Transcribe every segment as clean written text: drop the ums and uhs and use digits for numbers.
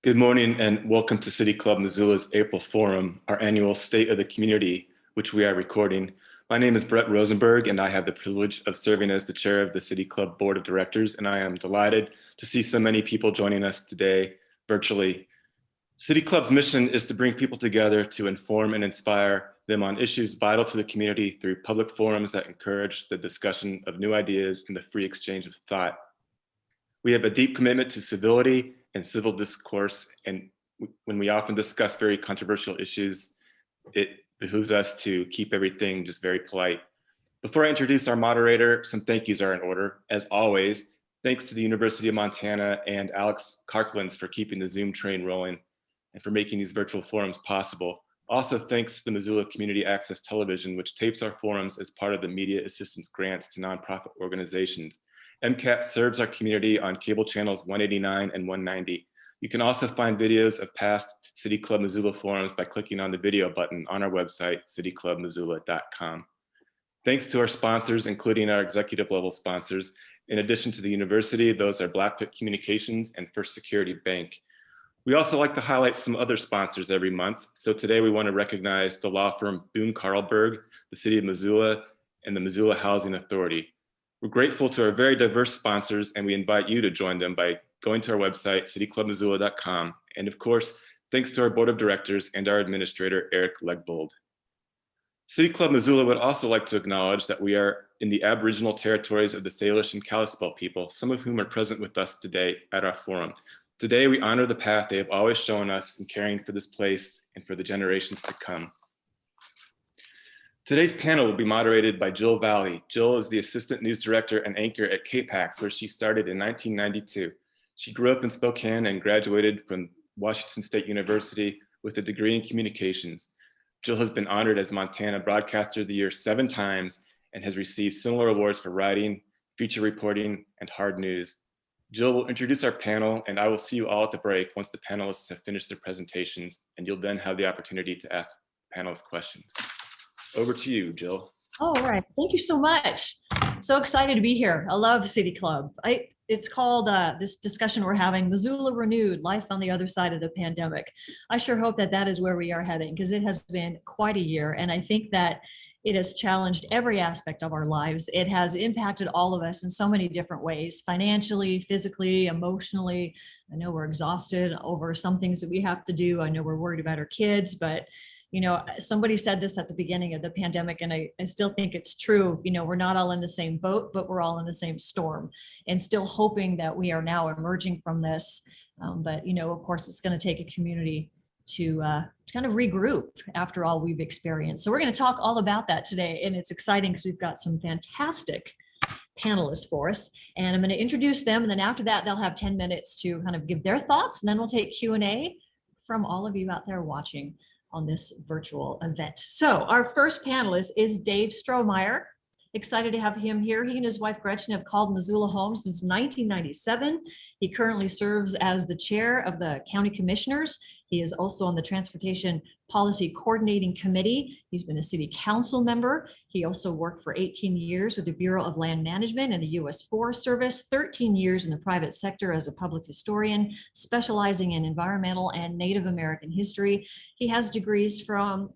Good morning and welcome to City Club Missoula's April Forum, our annual State of the Community, which we are recording. My name is Brett Rosenberg and I have the privilege of serving as the chair of the City Club Board of Directors, and I am delighted to see so many people joining us today virtually. City Club's mission is to bring people together to inform and inspire them on issues vital to the community through public forums that encourage the discussion of new ideas and the free exchange of thought. We have a deep commitment to civility and civil discourse, and when we often discuss very controversial issues, it behooves us to keep everything just very polite. Before I introduce our moderator, some thank yous are in order. As always, thanks to the University of Montana and Alex Karklins for keeping the Zoom train rolling and for making these virtual forums possible. Also, thanks to the Missoula Community Access Television, which tapes our forums as part of the media assistance grants to nonprofit organizations. MCAT serves our community on cable channels 189 and 190. You can also find videos of past City Club Missoula forums by clicking on the video button on our website, cityclubmissoula.com. Thanks to our sponsors, including our executive level sponsors. In addition to the university, those are Blackfoot Communications and First Security Bank. We also like to highlight some other sponsors every month. So today we want to recognize the law firm Boone Carlberg, the City of Missoula, and the Missoula Housing Authority. We're grateful to our very diverse sponsors, and we invite you to join them by going to our website, cityclubmissoula.com. And of course, thanks to our board of directors and our administrator, Eric Legbold. City Club Missoula would also like to acknowledge that we are in the Aboriginal territories of the Salish and Kalispel people, some of whom are present with us today at our forum. Today, we honor the path they have always shown us in caring for this place and for the generations to come. Today's panel will be moderated by Jill Valley. Jill is the Assistant News Director and Anchor at KPAX, where she started in 1992. She grew up in Spokane and graduated from Washington State University with a degree in communications. Jill has been honored as Montana Broadcaster of the Year 7 times and has received similar awards for writing, feature reporting, and hard news. Jill will introduce our panel, and I will see you all at the break once the panelists have finished their presentations, and you'll then have the opportunity to ask panelists questions. Over to you, Jill. All right, thank you so much. So excited to be here. I love City Club. It's called, this discussion we're having, Missoula Renewed, Life on the Other Side of the Pandemic. I sure hope that that is where we are heading, because it has been quite a year. And I think that it has challenged every aspect of our lives. It has impacted all of us in so many different ways, financially, physically, emotionally. I know we're exhausted over some things that we have to do. I know we're worried about our kids, but you know, somebody said this at the beginning of the pandemic, and I still think it's true. You know, we're not all in the same boat, but we're all in the same storm, and still hoping that we are now emerging from this. But, you know, of course, it's going to take a community to kind of regroup after all we've experienced. So we're going to talk all about that today, and it's exciting because we've got some fantastic panelists for us, and I'm going to introduce them, and then after that, they'll have 10 minutes to kind of give their thoughts, and then we'll take Q&A from all of you out there watching on this virtual event. So our first panelist is Dave Strohmaier. Excited to have him here. He and his wife Gretchen have called Missoula home since 1997. He currently serves as the chair of the county commissioners. He is also on the Transportation Policy Coordinating Committee. He's been a city council member. He also worked for 18 years with the Bureau of Land Management and the U.S. Forest Service, 13 years in the private sector as a public historian, specializing in environmental and Native American history. He has degrees from,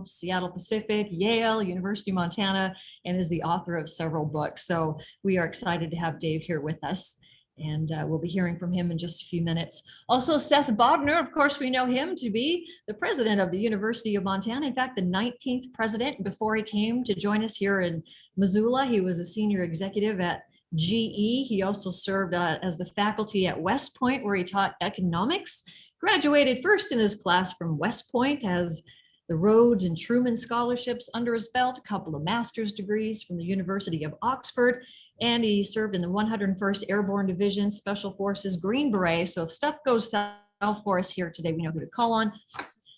Seattle Pacific, Yale, University of Montana, and is the author of several books. So we are excited to have Dave here with us. And we'll be hearing from him in just a few minutes. Also, Seth Bodnar, of course, we know him to be the president of the University of Montana. In fact, the 19th president. Before he came to join us here in Missoula, he was a senior executive at GE. He also served as the faculty at West Point, where he taught economics. Graduated first in his class from West Point, has the Rhodes and Truman scholarships under his belt, a couple of master's degrees from the University of Oxford, and he served in the 101st Airborne Division, Special Forces, Green Beret. So if stuff goes south for us here today, we know who to call on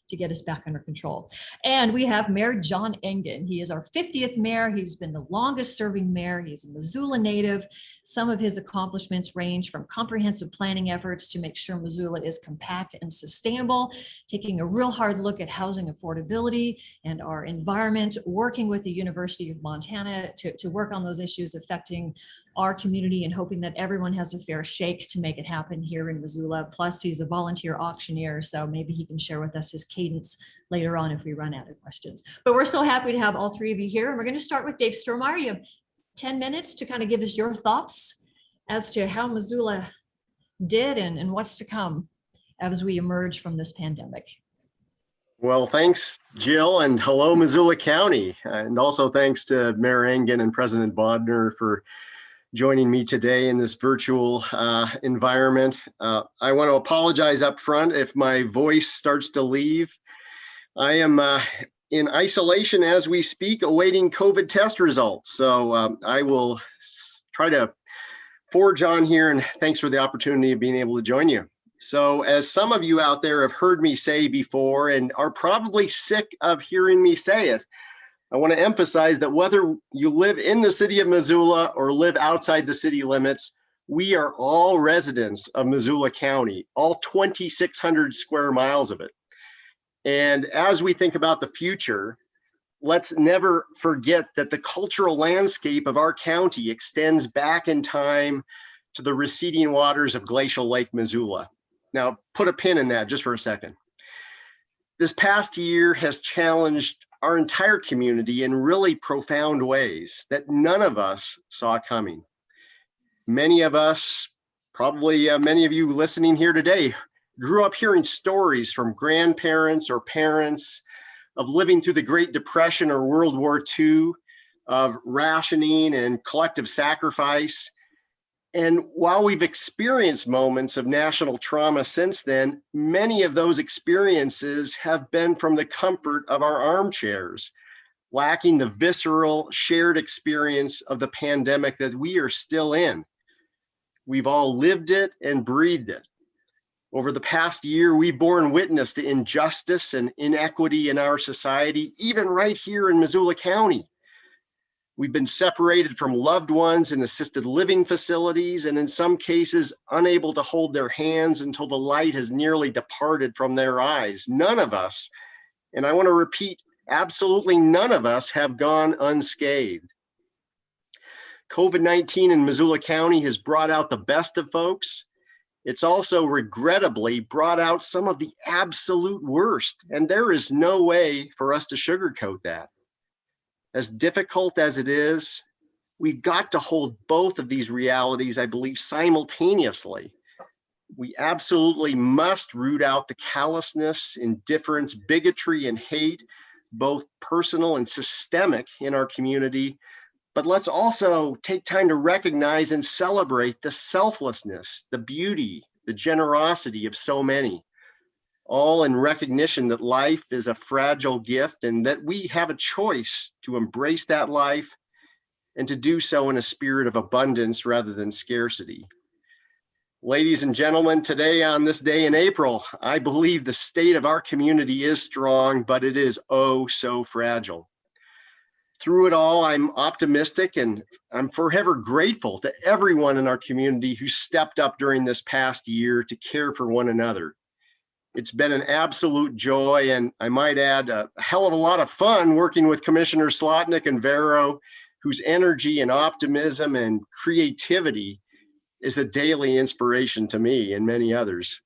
to get us back under control. And we have Mayor John Engen. He is our 50th mayor. He's been the longest serving mayor. He's a Missoula native. Some of his accomplishments range from comprehensive planning efforts to make sure Missoula is compact and sustainable, taking a real hard look at housing affordability and our environment, working with the University of Montana to work on those issues affecting our community and hoping that everyone has a fair shake to make it happen here in Missoula. Plus, he's a volunteer auctioneer, so maybe he can share with us his cadence later on if we run out of questions. But we're so happy to have all three of you here. And we're going to start with Dave Strohmaier. You have 10 minutes to kind of give us your thoughts as to how Missoula did and what's to come as we emerge from this pandemic. Well, thanks, Jill, and hello, Missoula County. And also thanks to Mayor Engen and President Bodnar for joining me today in this virtual environment. I want to apologize up front if my voice starts to leave. I am in isolation as we speak, awaiting COVID test results. So I will try to forge on here, and thanks for the opportunity of being able to join you. So as some of you out there have heard me say before and are probably sick of hearing me say it, I want to emphasize that whether you live in the city of Missoula or live outside the city limits, we are all residents of Missoula County, all 2,600 square miles of it. And as we think about the future, let's never forget that the cultural landscape of our county extends back in time to the receding waters of glacial Lake Missoula. Now, put a pin in that just for a second. This past year has challenged our entire community in really profound ways that none of us saw coming. Many of us, probably many of you listening here today, grew up hearing stories from grandparents or parents of living through the Great Depression or World War II, of rationing and collective sacrifice. And while we've experienced moments of national trauma since then, many of those experiences have been from the comfort of our armchairs, lacking the visceral shared experience of the pandemic that we are still in. We've all lived it and breathed it. Over the past year, we've borne witness to injustice and inequity in our society, even right here in Missoula County. We've been separated from loved ones in assisted living facilities, and in some cases, unable to hold their hands until the light has nearly departed from their eyes. None of us, and I want to repeat, absolutely none of us have gone unscathed. COVID-19 in Missoula County has brought out the best of folks. It's also regrettably brought out some of the absolute worst, and there is no way for us to sugarcoat that. As difficult as it is, we've got to hold both of these realities, I believe, simultaneously. We absolutely must root out the callousness, indifference, bigotry, and hate, both personal and systemic, in our community. But let's also take time to recognize and celebrate the selflessness, the beauty, the generosity of so many, all in recognition that life is a fragile gift and that we have a choice to embrace that life and to do so in a spirit of abundance rather than scarcity. Ladies and gentlemen, today on this day in April, I believe the state of our community is strong, but it is oh so fragile. Through it all, I'm optimistic and I'm forever grateful to everyone in our community who stepped up during this past year to care for one another. It's been an absolute joy, and I might add a hell of a lot of fun working with Commissioner Slotnick and Vero, whose energy and optimism and creativity is a daily inspiration to me and many others.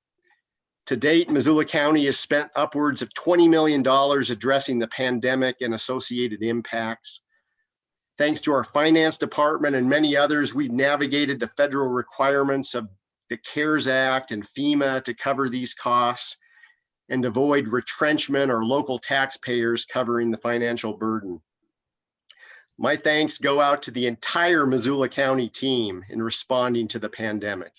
To date, Missoula County has spent upwards of $20 million addressing the pandemic and associated impacts. Thanks to our finance department and many others, we've navigated the federal requirements of the CARES Act and FEMA to cover these costs and avoid retrenchment or local taxpayers covering the financial burden. My thanks go out to the entire Missoula County team in responding to the pandemic,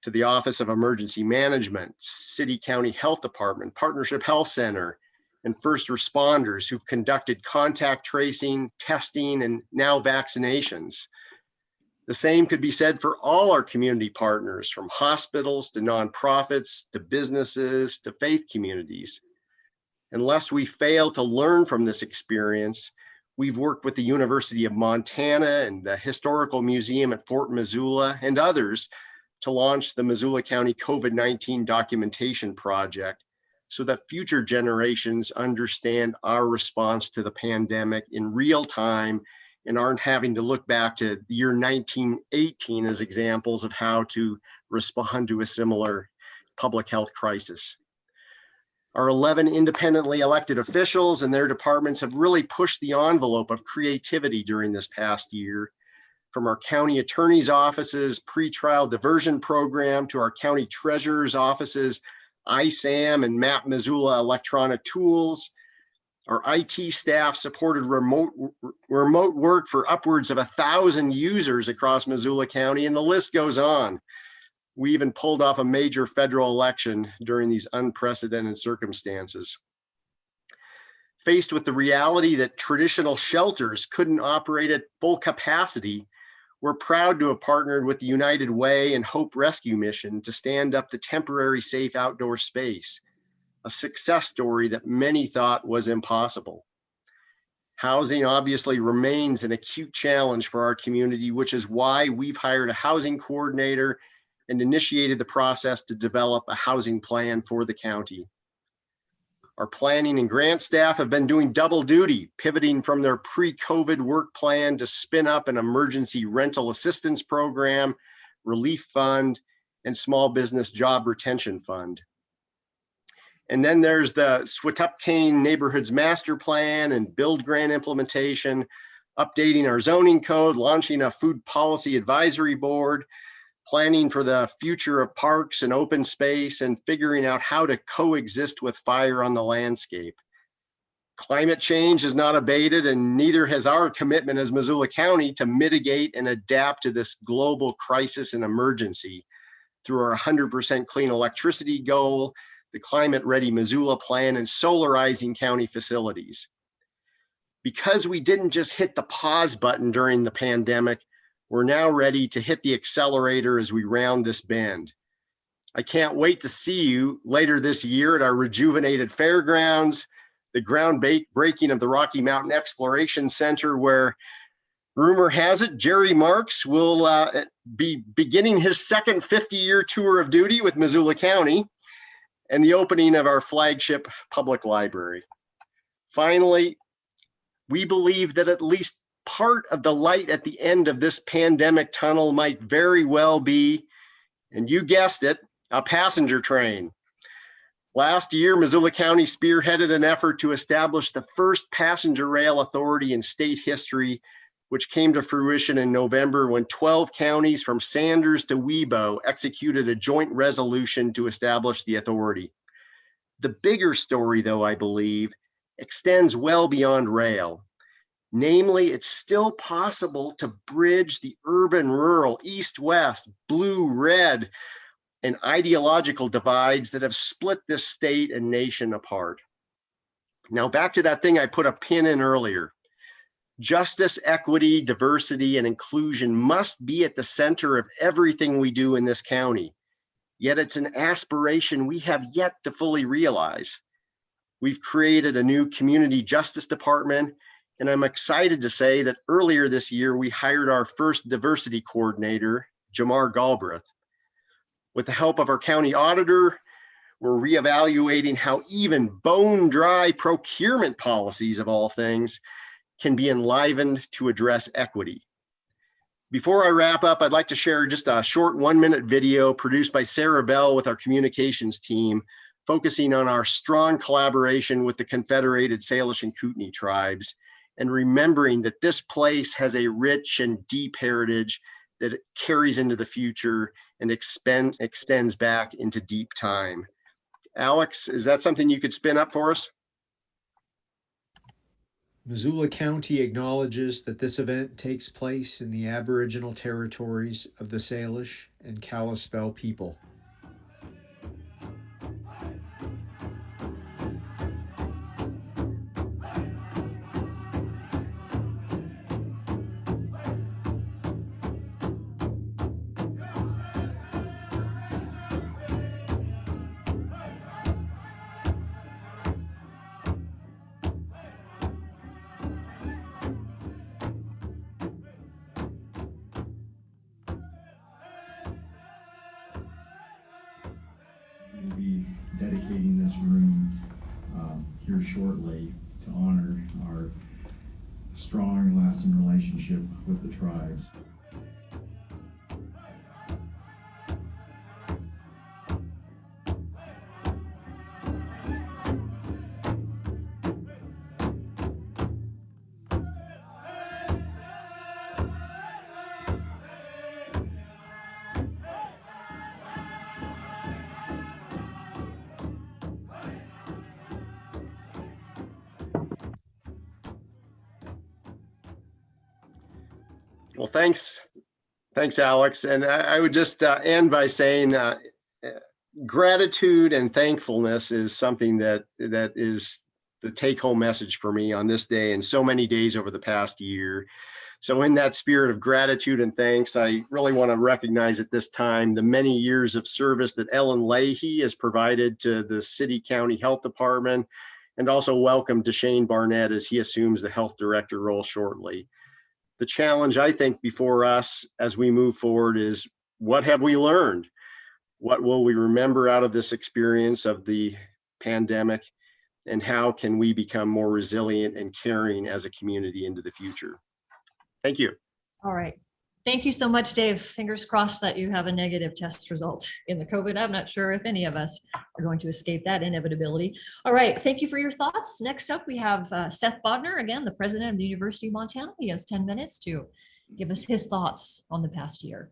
to the Office of Emergency Management, City County Health Department, Partnership Health Center, and first responders who've conducted contact tracing, testing, and now vaccinations. The same could be said for all our community partners, from hospitals to nonprofits, to businesses, to faith communities. Unless we fail to learn from this experience, we've worked with the University of Montana and the Historical Museum at Fort Missoula and others to launch the Missoula County COVID-19 Documentation Project so that future generations understand our response to the pandemic in real time and aren't having to look back to the year 1918 as examples of how to respond to a similar public health crisis. Our 11 independently elected officials and their departments have really pushed the envelope of creativity during this past year, from our county attorney's office's pretrial diversion program to our county treasurer's office's ISAM and Map Missoula electronic tools. Our IT staff supported remote work for upwards of 1,000 users across Missoula County, and the list goes on. We even pulled off a major federal election during these unprecedented circumstances. Faced with the reality that traditional shelters couldn't operate at full capacity, we're proud to have partnered with the United Way and Hope Rescue Mission to stand up the temporary safe outdoor space, a success story that many thought was impossible. Housing obviously remains an acute challenge for our community, which is why we've hired a housing coordinator and initiated the process to develop a housing plan for the county. Our planning and grant staff have been doing double duty, pivoting from their pre-COVID work plan to spin up an emergency rental assistance program, relief fund, and small business job retention fund. And then there's the Swatup-Kane Neighborhoods Master Plan and Build Grant implementation, updating our zoning code, launching a food policy advisory board, planning for the future of parks and open space, and figuring out how to coexist with fire on the landscape. Climate change has not abated, and neither has our commitment as Missoula County to mitigate and adapt to this global crisis and emergency through our 100% clean electricity goal, the Climate Ready Missoula Plan, and solarizing county facilities. Because we didn't just hit the pause button during the pandemic, we're now ready to hit the accelerator as we round this bend. I can't wait to see you later this year at our rejuvenated fairgrounds, the groundbreaking of the Rocky Mountain Exploration Center, where rumor has it Jerry Marks will be beginning his second 50-year tour of duty with Missoula County, and the opening of our flagship public library. Finally, we believe that at least part of the light at the end of this pandemic tunnel might very well be, and you guessed it, a passenger train. Last year, Missoula County spearheaded an effort to establish the first passenger rail authority in state history, which came to fruition in November when 12 counties from Sanders to Webo executed a joint resolution to establish the authority. The bigger story, though, I believe, extends well beyond rail. Namely, it's still possible to bridge the urban-rural, east-west, blue-red, and ideological divides that have split this state and nation apart. Now, back to that thing I put a pin in earlier. Justice, equity, diversity, and inclusion must be at the center of everything we do in this county. Yet it's an aspiration we have yet to fully realize. We've created a new community justice department, and I'm excited to say that earlier this year, we hired our first diversity coordinator, Jamar Galbraith. With the help of our county auditor, we're reevaluating how even bone-dry procurement policies, of all things, can be enlivened to address equity. Before I wrap up, I'd like to share just a short 1-minute video produced by Sarah Bell with our communications team, focusing on our strong collaboration with the Confederated Salish and Kootenai tribes, and remembering that this place has a rich and deep heritage that it carries into the future and extends back into deep time. Alex, is that something you could spin up for us? Missoula County acknowledges that this event takes place in the Aboriginal territories of the Salish and Kalispel people. We'll be dedicating this room here shortly to honor our strong and lasting relationship with the tribes. Well, thanks, Alex. And I would just end by saying gratitude and thankfulness is something that is the take-home message for me on this day and so many days over the past year. So in that spirit of gratitude and thanks, I really want to recognize at this time the many years of service that Ellen Leahy has provided to the City County Health Department, and also welcome Deshane Barnett as he assumes the health director role shortly. The challenge, I think, before us as we move forward is, what have we learned? What will we remember out of this experience of the pandemic? And how can we become more resilient and caring as a community into the future? Thank you. All right. Thank you so much, Dave. Fingers crossed that you have a negative test result in the COVID. I'm not sure if any of us are going to escape that inevitability. All right. Thank you for your thoughts. Next up, we have Seth Bodnar, again, the president of the University of Montana. He has 10 minutes to give us his thoughts on the past year.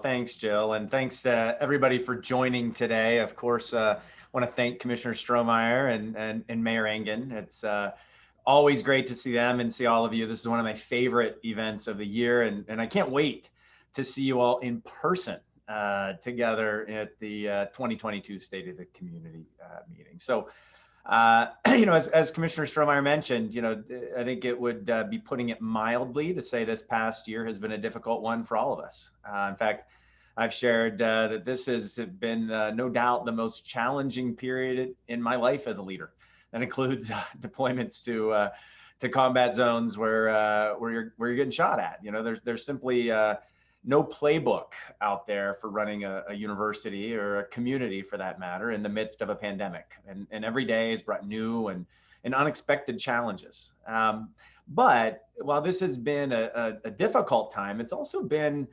Thanks, Jill. And thanks everybody for joining today. Of course, I want to thank Commissioner Strohmaier and Mayor Engen. It's always great to see them and see all of you. This is one of my favorite events of the year, and I can't wait to see you all in person together at the 2022 State of the Community meeting. So, as Commissioner Strohmaier mentioned, I think it would be putting it mildly to say this past year has been a difficult one for all of us. In fact, I've shared that this has been no doubt the most challenging period in my life as a leader. That includes deployments to combat zones where you're getting shot at. There's simply no playbook out there for running a university or a community, for that matter, in the midst of a pandemic. And every day has brought new and unexpected challenges. But while this has been a difficult time, it's also been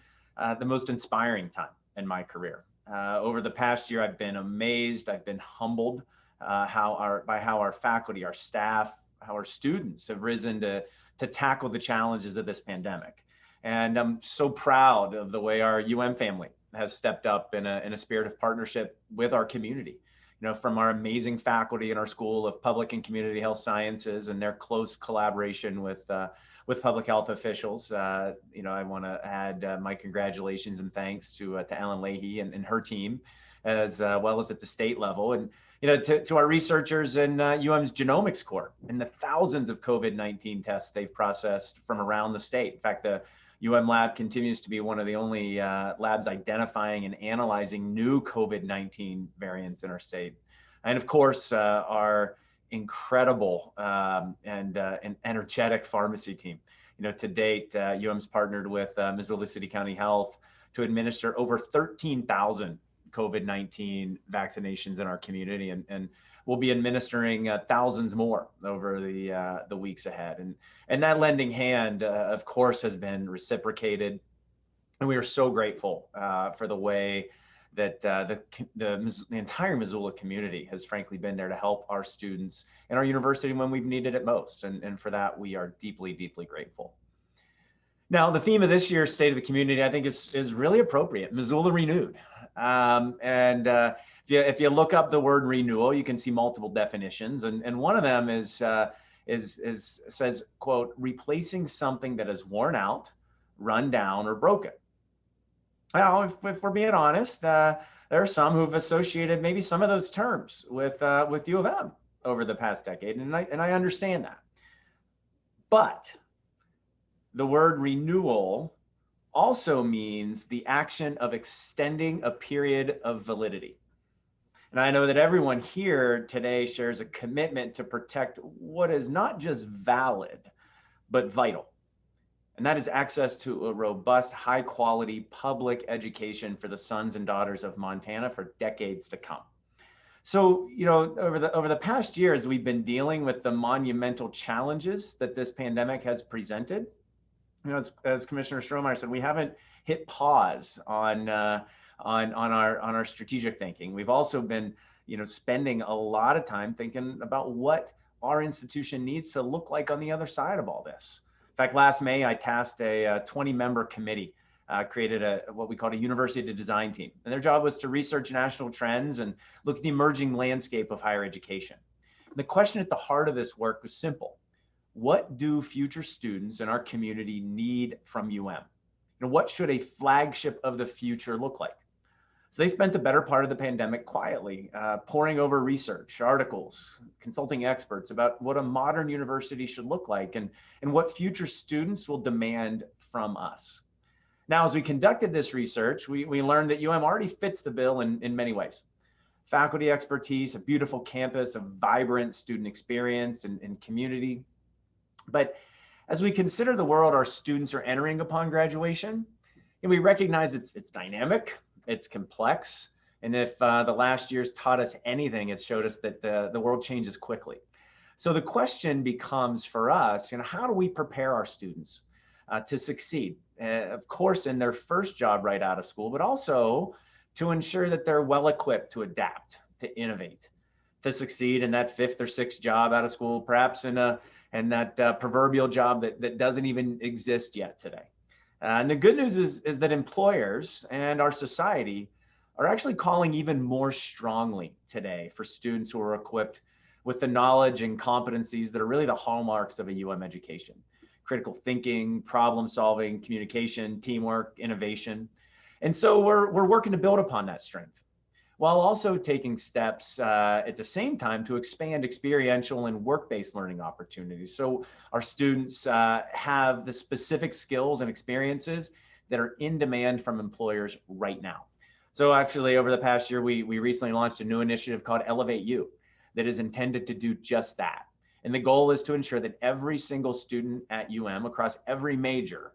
the most inspiring time in my career. Over the past year, I've been amazed, I've been humbled how our faculty, our staff, how our students have risen to tackle the challenges of this pandemic. And I'm so proud of the way our family has stepped up in a spirit of partnership with our community. From our amazing faculty in our School of Public and Community Health Sciences and their close collaboration with public health officials. I want to add my congratulations and thanks to Ellen Leahy and her team, as well as at the state level. And to our researchers in UM's Genomics Corps and the thousands of COVID-19 tests they've processed from around the state. In fact, the UM lab continues to be one of the only labs identifying and analyzing new COVID-19 variants in our state. And of course, our incredible and energetic pharmacy team. To date, UM's partnered with Missoula City County Health to administer over 13,000 COVID-19 vaccinations in our community, and we'll be administering thousands more over the weeks ahead. And that lending hand, of course, has been reciprocated, and we are so grateful for the way that the entire Missoula community has frankly been there to help our students and our university when we've needed it most, and for that we are deeply, deeply grateful. Now, the theme of this year's State of the Community, I think, is really appropriate: Missoula Renewed. If you look up the word renewal, you can see multiple definitions, and one of them says, quote, replacing something that is worn out, run down, or broken. Now, if we're being honest, there are some who've associated maybe some of those terms with U of M over the past decade, and I understand that. But the word renewal also means the action of extending a period of validity. And I know that everyone here today shares a commitment to protect what is not just valid, but vital. And that is access to a robust, high quality public education for the sons and daughters of Montana for decades to come. So, over the past years, we've been dealing with the monumental challenges that this pandemic has presented. As Commissioner Strohmaier said, we haven't hit pause on our strategic thinking. We've also been, spending a lot of time thinking about what our institution needs to look like on the other side of all this. In fact, last May, I tasked a 20-member committee, created what we called a university to design team. And their job was to research national trends and look at the emerging landscape of higher education. And the question at the heart of this work was simple. What do future students in our community need from UM? What should a flagship of the future look like? So they spent the better part of the pandemic quietly poring over research, articles, consulting experts about what a modern university should look like and what future students will demand from us. Now, as we conducted this research, we learned that UM already fits the bill in many ways. Faculty expertise, a beautiful campus, a vibrant student experience and community. But as we consider the world our students are entering upon graduation, we recognize it's dynamic, it's complex, and if the last year's taught us anything, it's showed us that the world changes quickly. So the question becomes for us, how do we prepare our students to succeed? Of course, in their first job right out of school, but also to ensure that they're well equipped to adapt, to innovate, to succeed in that fifth or sixth job out of school, perhaps in that proverbial job that doesn't even exist yet today. And the good news is that employers and our society are actually calling even more strongly today for students who are equipped with the knowledge and competencies that are really the hallmarks of a UM education. Critical thinking, problem solving, communication, teamwork, innovation. And so we're working to build upon that strength, while also taking steps at the same time to expand experiential and work-based learning opportunities. So our students have the specific skills and experiences that are in demand from employers right now. So actually, over the past year, we recently launched a new initiative called Elevate U that is intended to do just that. And the goal is to ensure that every single student at UM across every major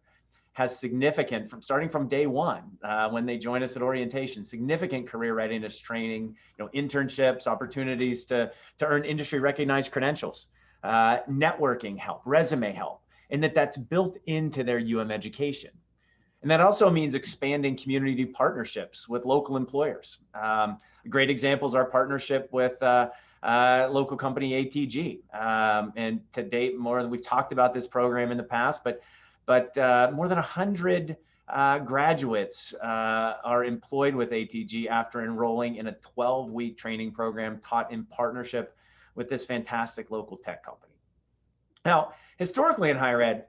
has significant, starting from day one, when they join us at orientation, significant career readiness training, internships, opportunities to earn industry recognized credentials, networking help, resume help, and that's built into their UM education. And that also means expanding community partnerships with local employers. A great example is our partnership with local company ATG. And to date, we've talked about this program in the past, but more than 100 graduates are employed with ATG after enrolling in a 12-week training program taught in partnership with this fantastic local tech company. Now, historically in higher ed,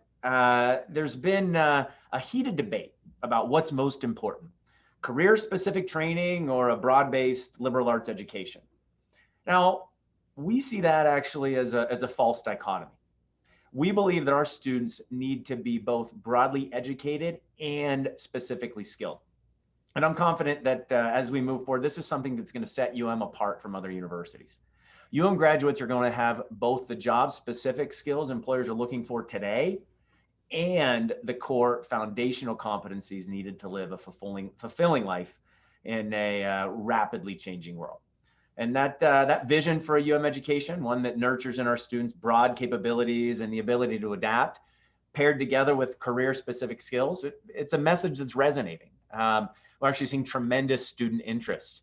there's been a heated debate about what's most important, career-specific training or a broad-based liberal arts education. Now, we see that actually as a false dichotomy. We believe that our students need to be both broadly educated and specifically skilled. And I'm confident that as we move forward, this is something that's going to set UM apart from other universities. UM graduates are going to have both the job-specific skills employers are looking for today and the core foundational competencies needed to live a fulfilling life in a rapidly changing world. And that vision for a UM education, one that nurtures in our students broad capabilities and the ability to adapt, paired together with career-specific skills, it's a message that's resonating. We're actually seeing tremendous student interest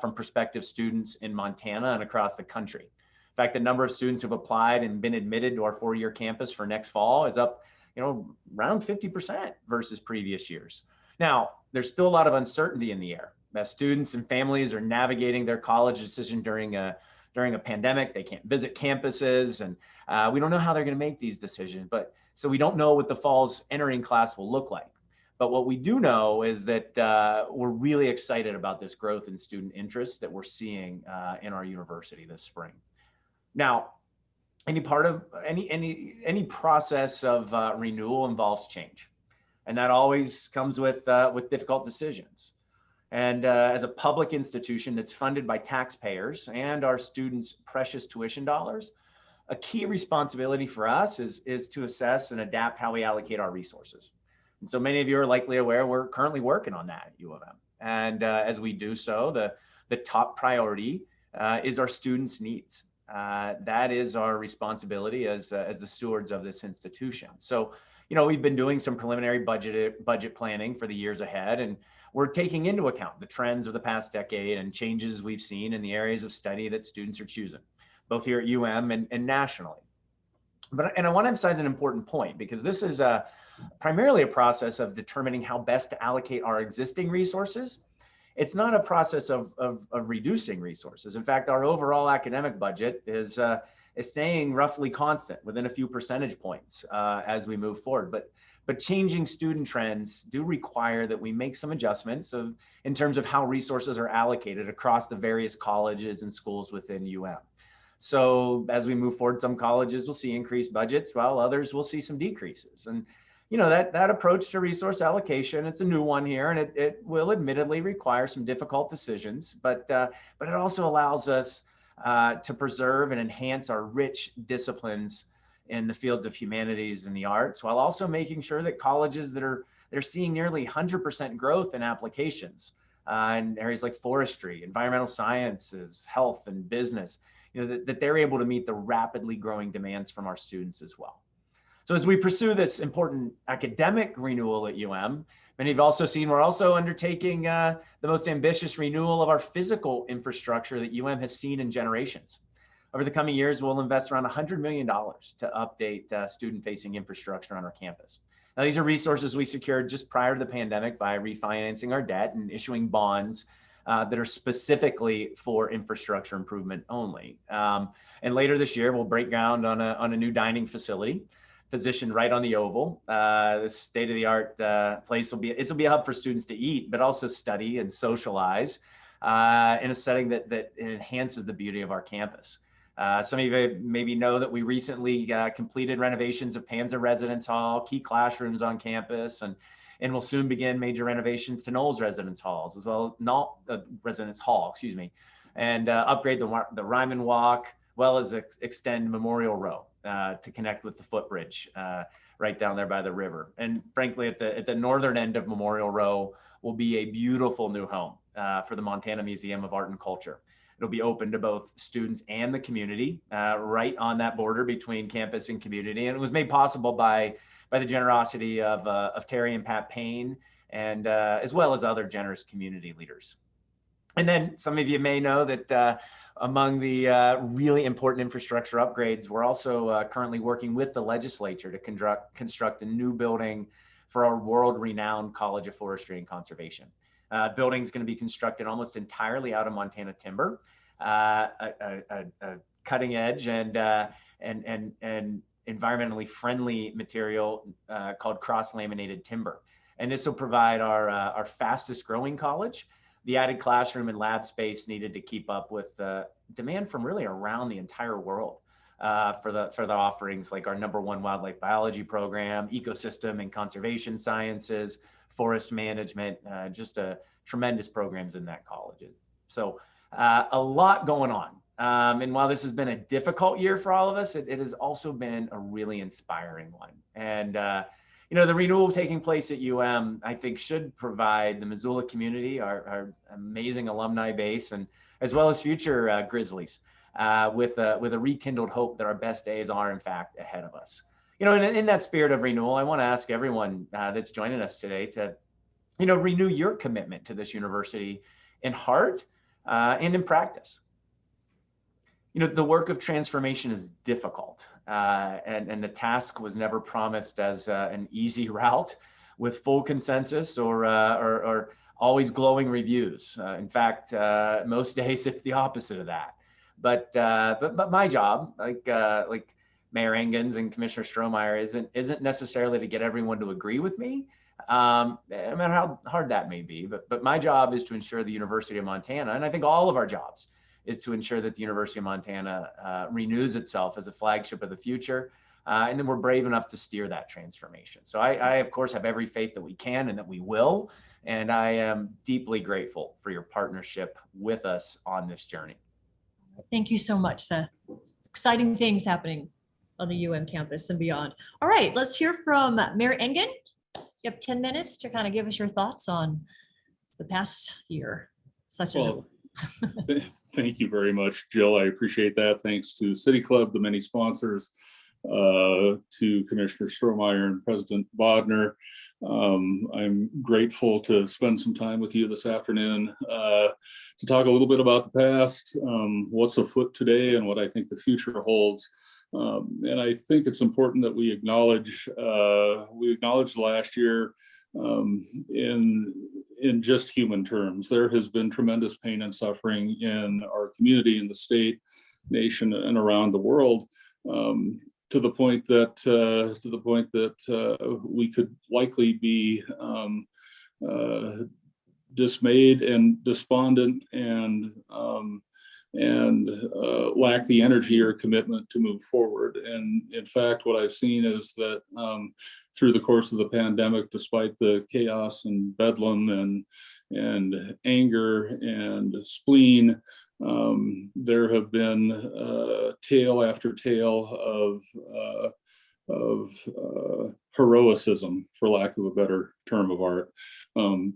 from prospective students in Montana and across the country. In fact, the number of students who've applied and been admitted to our four-year campus for next fall is up, around 50% versus previous years. Now, there's still a lot of uncertainty in the air. As students and families are navigating their college decision during a pandemic, they can't visit campuses, and we don't know how they're going to make these decisions. But so we don't know what the fall's entering class will look like. But what we do know is that we're really excited about this growth in student interest that we're seeing in our university this spring. Now, any process of renewal involves change, and that always comes with difficult decisions. And as a public institution that's funded by taxpayers and our students' precious tuition dollars, a key responsibility for us is to assess and adapt how we allocate our resources. And so many of you are likely aware we're currently working on that at U of M. And as we do so, the top priority is our students' needs. That is our responsibility as the stewards of this institution. So, we've been doing some preliminary budget planning for the years ahead, and we're taking into account the trends of the past decade and changes we've seen in the areas of study that students are choosing, both here at UM and nationally. And I want to emphasize an important point, because this is primarily a process of determining how best to allocate our existing resources. It's not a process of reducing resources. In fact, our overall academic budget is staying roughly constant, within a few percentage points as we move forward. But changing student trends do require that we make some adjustments in terms of how resources are allocated across the various colleges and schools within UM. So as we move forward, some colleges will see increased budgets, while others will see some decreases. And that approach to resource allocation, it's a new one here, and it will admittedly require some difficult decisions, but it also allows us to preserve and enhance our rich disciplines in the fields of humanities and the arts, while also making sure that colleges they're seeing nearly 100% growth in applications in areas like forestry, environmental sciences, health, and business, that they're able to meet the rapidly growing demands from our students as well. So as we pursue this important academic renewal at UM, many have also seen we're also undertaking the most ambitious renewal of our physical infrastructure that UM has seen in generations. Over the coming years, we'll invest around $100 million to update student-facing infrastructure on our campus. Now, these are resources we secured just prior to the pandemic by refinancing our debt and issuing bonds that are specifically for infrastructure improvement only. And later this year, we'll break ground on a new dining facility positioned right on the Oval. This state-of-the-art place will be a hub for students to eat, but also study and socialize in a setting that enhances the beauty of our campus. Some of you maybe know that we recently completed renovations of Panzer Residence Hall, key classrooms on campus, and will soon begin major renovations to Knowles Residence Halls, as well as Residence Hall, and upgrade the Ryman Walk, well as extend Memorial Row to connect with the footbridge right down there by the river. And frankly, at the northern end of Memorial Row will be a beautiful new home for the Montana Museum of Art and Culture. It'll be open to both students and the community, right on that border between campus and community. And it was made possible by the generosity of Terry and Pat Payne, and as well as other generous community leaders. And then some of you may know that among the really important infrastructure upgrades, we're also currently working with the legislature to construct a new building for our world-renowned College of Forestry and Conservation. Building is going to be constructed almost entirely out of Montana timber, a cutting edge and environmentally friendly material called cross-laminated timber. And this will provide our fastest growing college the added classroom and lab space needed to keep up with the demand from really around the entire world for the offerings like our #1 wildlife biology program, ecosystem and conservation sciences, forest management, just tremendous programs in that college. So a lot going on. And while this has been a difficult year for all of us, it has also been a really inspiring one. And the renewal taking place at UM, I think, should provide the Missoula community, our amazing alumni base, and as well as future Grizzlies, with a rekindled hope that our best days are in fact ahead of us. In that spirit of renewal, I want to ask everyone that's joining us today to, renew your commitment to this university in heart and in practice. The work of transformation is difficult, and the task was never promised as an easy route with full consensus or always glowing reviews. In fact, most days it's the opposite of that. But my job, like Mayor Engen's and Commissioner Strohmaier, isn't necessarily to get everyone to agree with me, no matter how hard that may be. But my job is to ensure the University of Montana, and I think all of our jobs, is to ensure that the University of Montana renews itself as a flagship of the future, and then we're brave enough to steer that transformation. So I of course, have every faith that we can and that we will, and I am deeply grateful for your partnership with us on this journey. Thank you so much, Seth. Exciting things happening on the UM campus and beyond. All right, let's hear from Mayor Engen. You have 10 minutes to kind of give us your thoughts on the past year, such as Thank you very much, Jill. I appreciate that. Thanks to City Club, the many sponsors, to Commissioner Strohmaier and President Bodnar. I'm grateful to spend some time with you this afternoon to talk a little bit about the past, what's afoot today, and what I think the future holds. And I think it's important that we acknowledge the last year in just human terms. There has been tremendous pain and suffering in our community, in the state, nation, and around the world. To the point that we could likely be dismayed and despondent and lack the energy or commitment to move forward. And in fact, what I've seen is that through the course of the pandemic, despite the chaos and bedlam and anger and spleen, there have been tale after tale of heroicism, for lack of a better term of art.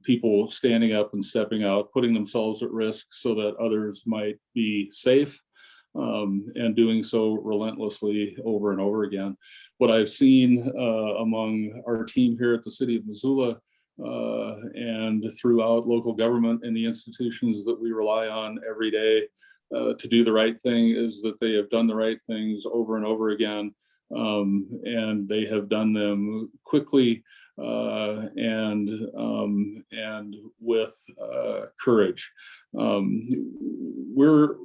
People standing up and stepping out, putting themselves at risk so that others might be safe, and doing so relentlessly over and over again. What I've seen among our team here at the City of Missoula and throughout local government and the institutions that we rely on every day to do the right thing is that they have done the right things over and over again. And they have done them quickly and with courage. We're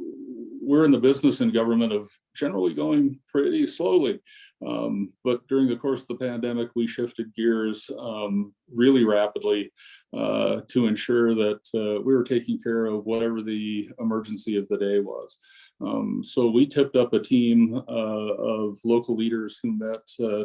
in the business and government of generally going pretty slowly. But during the course of the pandemic, we shifted gears really rapidly to ensure that we were taking care of whatever the emergency of the day was. So we tipped up a team of local leaders who met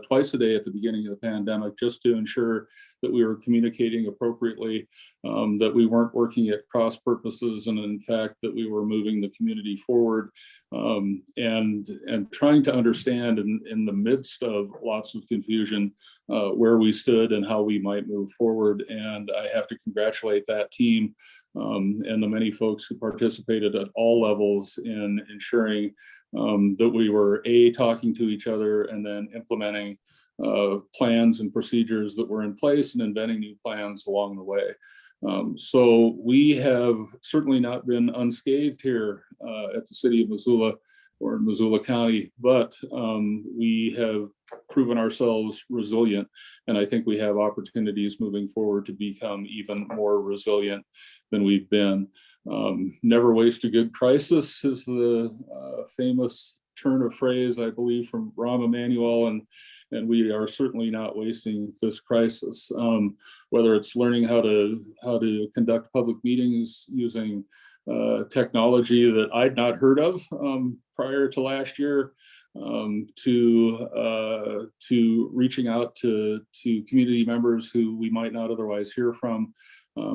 twice a day at the beginning of the pandemic just to ensure that we were communicating appropriately, that we weren't working at cross purposes, and in fact, that we were moving the community forward and trying to understand in the midst of lots of confusion where we stood and how we might move forward. And I have to congratulate that team and the many folks who participated at all levels in ensuring that we were talking to each other and then implementing plans and procedures that were in place and inventing new plans along the way. So we have certainly not been unscathed here at the City of Missoula or in Missoula County, but we have proven ourselves resilient. And I think we have opportunities moving forward to become even more resilient than we've been. Never waste a good crisis is the famous turn of phrase, I believe, from Rahm Emanuel, and we are certainly not wasting this crisis. Whether it's learning how to conduct public meetings using technology that I'd not heard of prior to last year, to reaching out to community members who we might not otherwise hear from,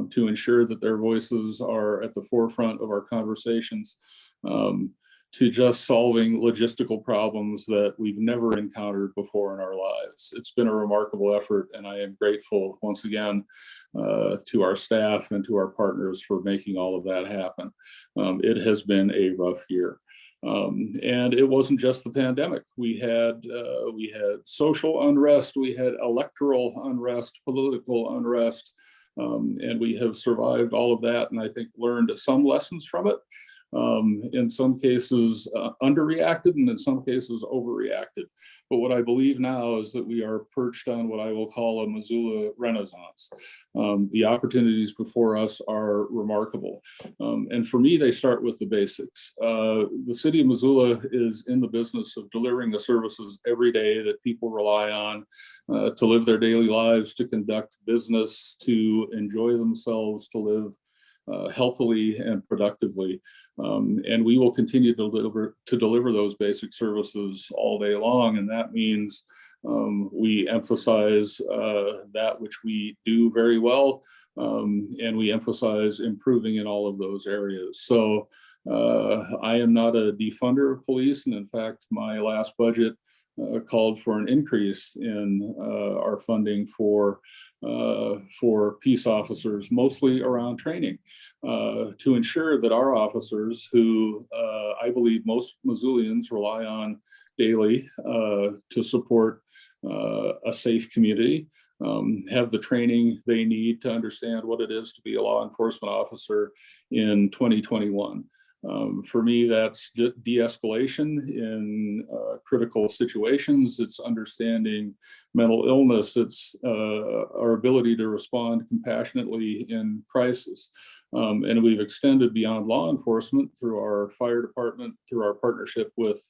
to ensure that their voices are at the forefront of our conversations, to just solving logistical problems that we've never encountered before in our lives. It's been a remarkable effort, and I am grateful once again to our staff and to our partners for making all of that happen. It has been a rough year. And it wasn't just the pandemic. We had social unrest, we had electoral unrest, political unrest, and we have survived all of that, and I think learned some lessons from it. In some cases underreacted, and in some cases overreacted. But what I believe now is that we are perched on what I will call a Missoula Renaissance. The opportunities before us are remarkable. And for me, they start with the basics. The City of Missoula is in the business of delivering the services every day that people rely on to live their daily lives, to conduct business, to enjoy themselves, to live healthily and productively. And we will continue to deliver those basic services all day long. And that means We emphasize that which we do very well, and we emphasize improving in all of those areas. So I am not a defunder of police, and in fact, my last budget called for an increase in our funding for peace officers, mostly around training, to ensure that our officers, who I believe most Missoulians rely on daily to support a safe community, have the training they need to understand what it is to be a law enforcement officer in 2021. For me, that's de-escalation in critical situations. It's understanding mental illness. It's our ability to respond compassionately in crisis. And we've extended beyond law enforcement through our fire department, through our partnership with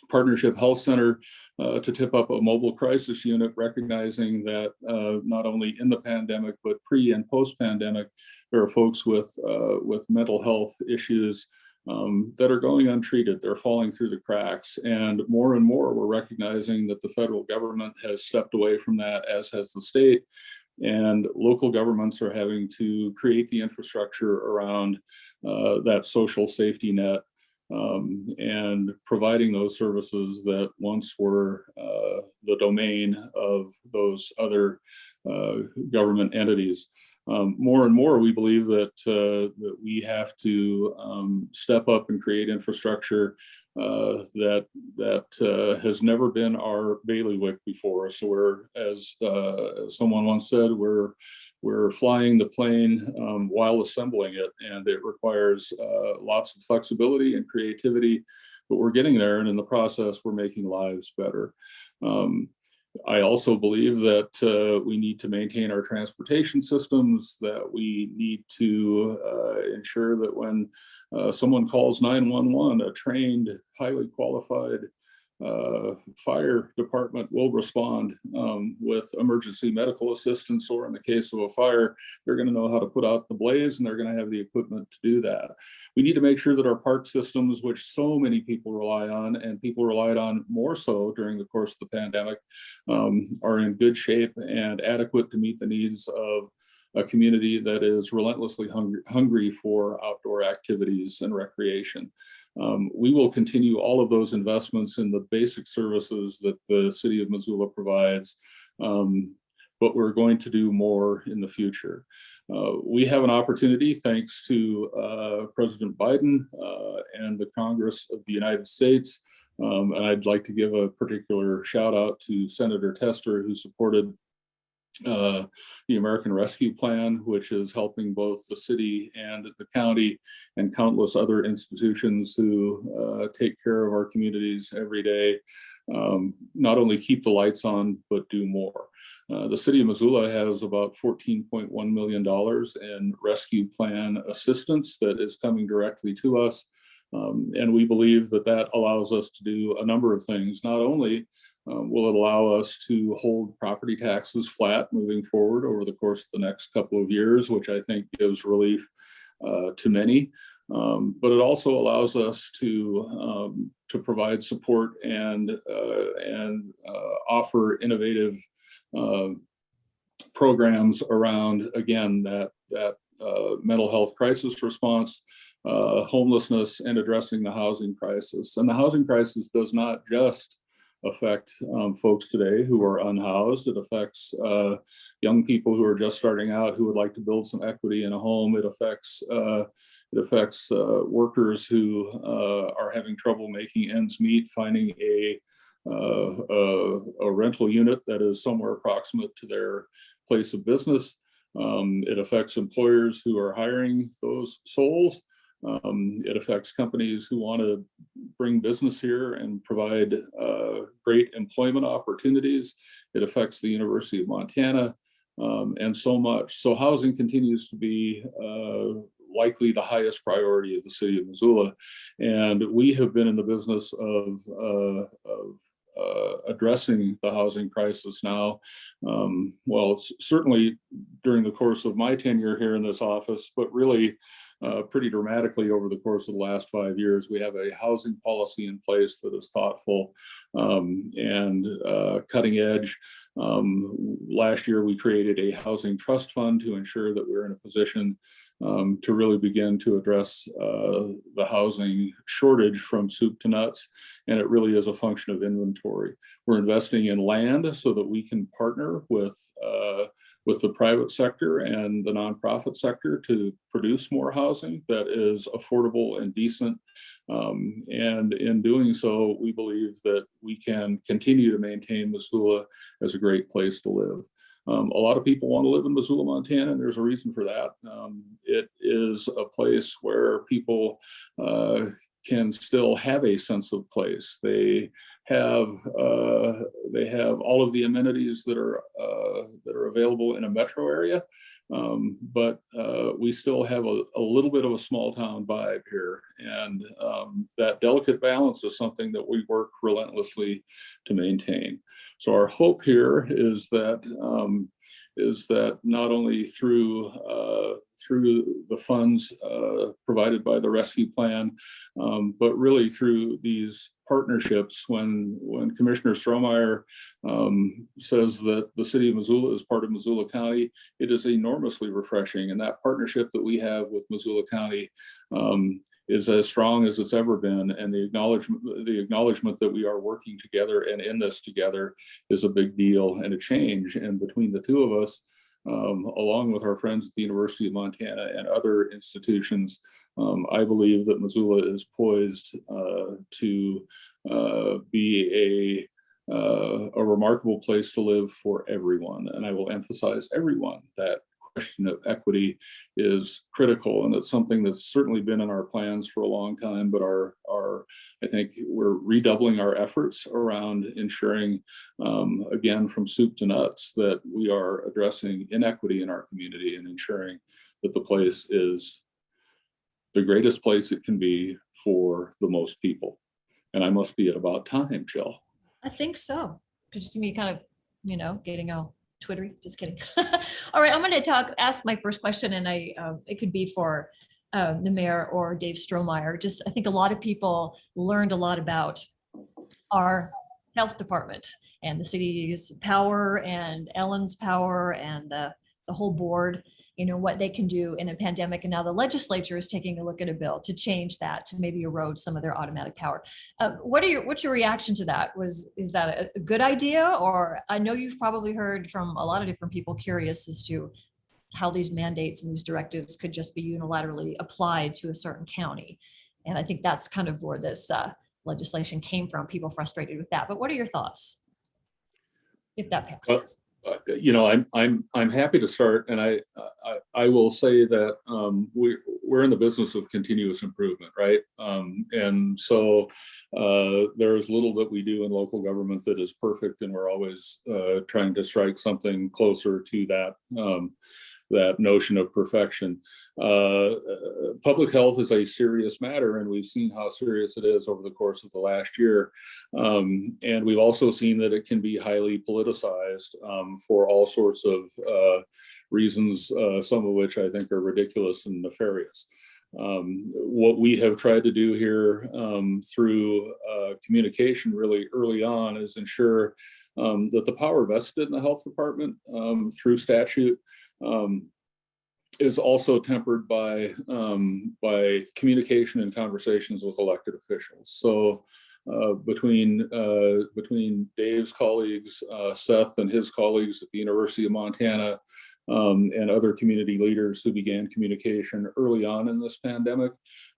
Partnership Health Center to tip up a mobile crisis unit, recognizing that not only in the pandemic, but pre and post pandemic, there are folks with mental health issues that are going untreated. They're falling through the cracks. And more, we're recognizing that the federal government has stepped away from that, as has the state. And local governments are having to create the infrastructure around that social safety net, and providing those services that once were the domain of those other government entities. More and more, we believe that that we have to step up and create infrastructure that has never been our bailiwick before. So we're, as someone once said, we're flying the plane while assembling it, and it requires lots of flexibility and creativity, but we're getting there, and in the process, we're making lives better. I also believe that we need to maintain our transportation systems, that we need to ensure that when someone calls 911, a trained, highly qualified fire department will respond with emergency medical assistance, or in the case of a fire, they're going to know how to put out the blaze, and they're going to have the equipment to do that. We need to make sure that our park systems, which so many people rely on, and people relied on more so during the course of the pandemic, are in good shape and adequate to meet the needs of a community that is relentlessly hungry for outdoor activities and recreation. We will continue all of those investments in the basic services that the City of Missoula provides, but we're going to do more in the future. We have an opportunity, thanks to President Biden and the Congress of the United States, and I'd like to give a particular shout out to Senator Tester, who supported the American Rescue Plan, which is helping both the city and the county and countless other institutions who take care of our communities every day, not only keep the lights on, but do more. The City of Missoula has about $14.1 million in rescue plan assistance that is coming directly to us. And we believe that that allows us to do a number of things. Not only will it allow us to hold property taxes flat moving forward over the course of the next couple of years, which I think gives relief to many, but it also allows us to provide support and offer innovative programs around, again, that mental health crisis response, homelessness, and addressing the housing crisis. And the housing crisis does not just affect folks today who are unhoused. It affects young people who are just starting out, who would like to build some equity in a home. It affects workers who are having trouble making ends meet, finding a rental unit that is somewhere approximate to their place of business. It affects employers who are hiring those souls. It affects companies who want to bring business here and provide great employment opportunities. It affects the University of Montana, and so much. So housing continues to be likely the highest priority of the City of Missoula. And we have been in the business of addressing the housing crisis now, well, certainly during the course of my tenure here in this office, but really pretty dramatically over the course of the last 5 years. We have a housing policy in place that is thoughtful and cutting edge. Last year, we created a housing trust fund to ensure that we're in a position to really begin to address the housing shortage from soup to nuts. And it really is a function of inventory. We're investing in land so that we can partner with the private sector and the nonprofit sector to produce more housing that is affordable and decent. And in doing so, we believe that we can continue to maintain Missoula as a great place to live. A lot of people want to live in Missoula, Montana, and there's a reason for that. It is a place where people can still have a sense of place. They have all of the amenities that are available in a metro area, but we still have a little bit of a small town vibe here, and that delicate balance is something that we work relentlessly to maintain. So our hope here is that not only through the funds provided by the rescue plan, but really through these partnerships. When Commissioner Strohmaier says that the City of Missoula is part of Missoula County, it is enormously refreshing. And that partnership that we have with Missoula County is as strong as it's ever been. And the acknowledgement that we are working together and in this together is a big deal and a change. And between the two of us, along with our friends at the University of Montana and other institutions, I believe that Missoula is poised to be a remarkable place to live for everyone. And I will emphasize everyone. That question of equity is critical, and it's something that's certainly been in our plans for a long time, but I think we're redoubling our efforts around ensuring, again, from soup to nuts, that we are addressing inequity in our community and ensuring that the place is the greatest place it can be for the most people. And I must be at about time, Jill. I think so. Could you see me kind of, getting all twittery? Just kidding. All right, I'm going to ask my first question, and it could be for the mayor or Dave Strohmaier. I think a lot of people learned a lot about our health department and the city's power and Ellen's power and the whole board, what they can do in a pandemic. And now the legislature is taking a look at a bill to change that, to maybe erode some of their automatic power. What's your reaction to that? Is that a good idea? Or I know you've probably heard from a lot of different people curious as to how these mandates and these directives could just be unilaterally applied to a certain county. And I think that's kind of where this legislation came from, people frustrated with that. But what are your thoughts if that passes? I'm happy to start, and I will say that we're in the business of continuous improvement, right? And so there's little that we do in local government that is perfect, and we're always trying to strike something closer to that notion of perfection. Public health is a serious matter, and we've seen how serious it is over the course of the last year. And we've also seen that it can be highly politicized for all sorts of reasons, some of which I think are ridiculous and nefarious. What we have tried to do here through communication really early on is ensure that the power vested in the health department through statute is also tempered by communication and conversations with elected officials. So between Dave's colleagues, Seth and his colleagues at the University of Montana, and other community leaders who began communication early on in this pandemic,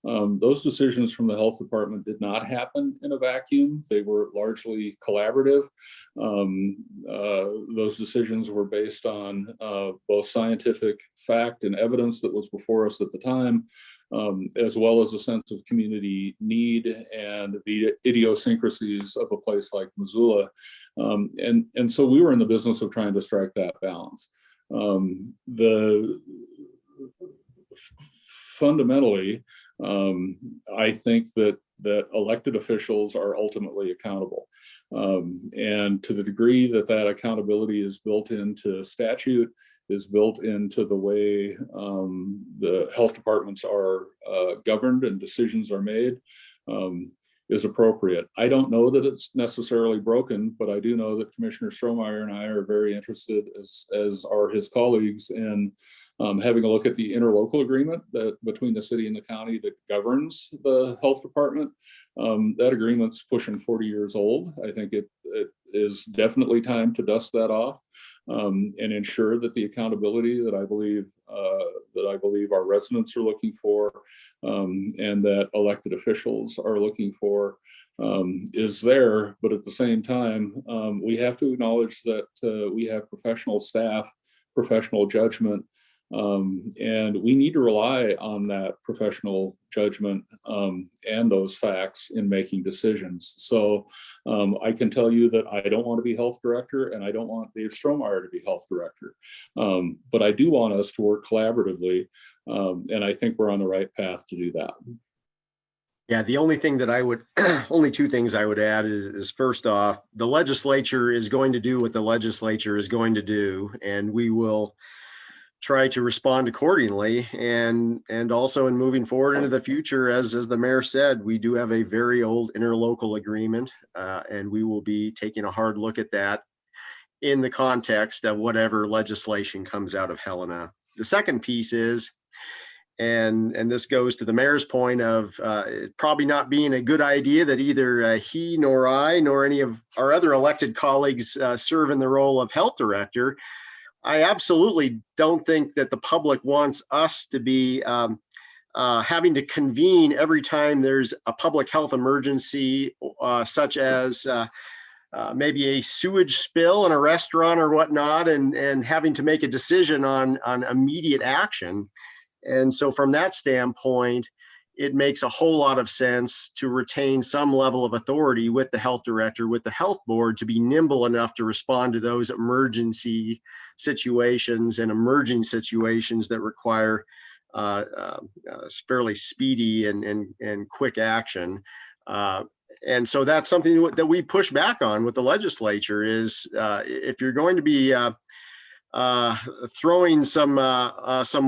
those decisions from the health department did not happen in a vacuum. They were largely collaborative. Those decisions were based on both scientific fact and evidence that was before us at the time, as well as a sense of community need and the idiosyncrasies of a place like Missoula. And so we were in the business of trying to strike that balance. Fundamentally, I think that elected officials are ultimately accountable. And to the degree that that accountability is built into statute, is built into the way the health departments are governed and decisions are made, is appropriate. I don't know that it's necessarily broken, but I do know that Commissioner Strohmaier and I are very interested, as are his colleagues, in having a look at the interlocal agreement that between the city and the county that governs the health department. That agreement's pushing 40 years old. I think it is definitely time to dust that off and ensure that the accountability that I believe our residents are looking for and that elected officials are looking for is there. But at the same time, we have to acknowledge that we have professional staff, professional judgment, and we need to rely on that professional judgment and those facts in making decisions. So I can tell you that I don't want to be health director and I don't want Dave Strohmaier to be health director. But I do want us to work collaboratively. And I think we're on the right path to do that. Yeah, the only thing that I would, only two things I would add is first off, the legislature is going to do what the legislature is going to do, and we will try to respond accordingly. And also in moving forward into the future, as the mayor said, we do have a very old interlocal agreement, and we will be taking a hard look at that in the context of whatever legislation comes out of Helena. The second piece is, and this goes to the mayor's point of it probably not being a good idea that either he nor I nor any of our other elected colleagues serve in the role of health director. I absolutely don't think that the public wants us to be having to convene every time there's a public health emergency, such as maybe a sewage spill in a restaurant or whatnot, and having to make a decision on immediate action. And so from that standpoint, it makes a whole lot of sense to retain some level of authority with the health director, with the health board, to be nimble enough to respond to those emergency situations and emerging situations that require fairly speedy and quick action. And so that's something that we push back on with the legislature is if you're going to be throwing some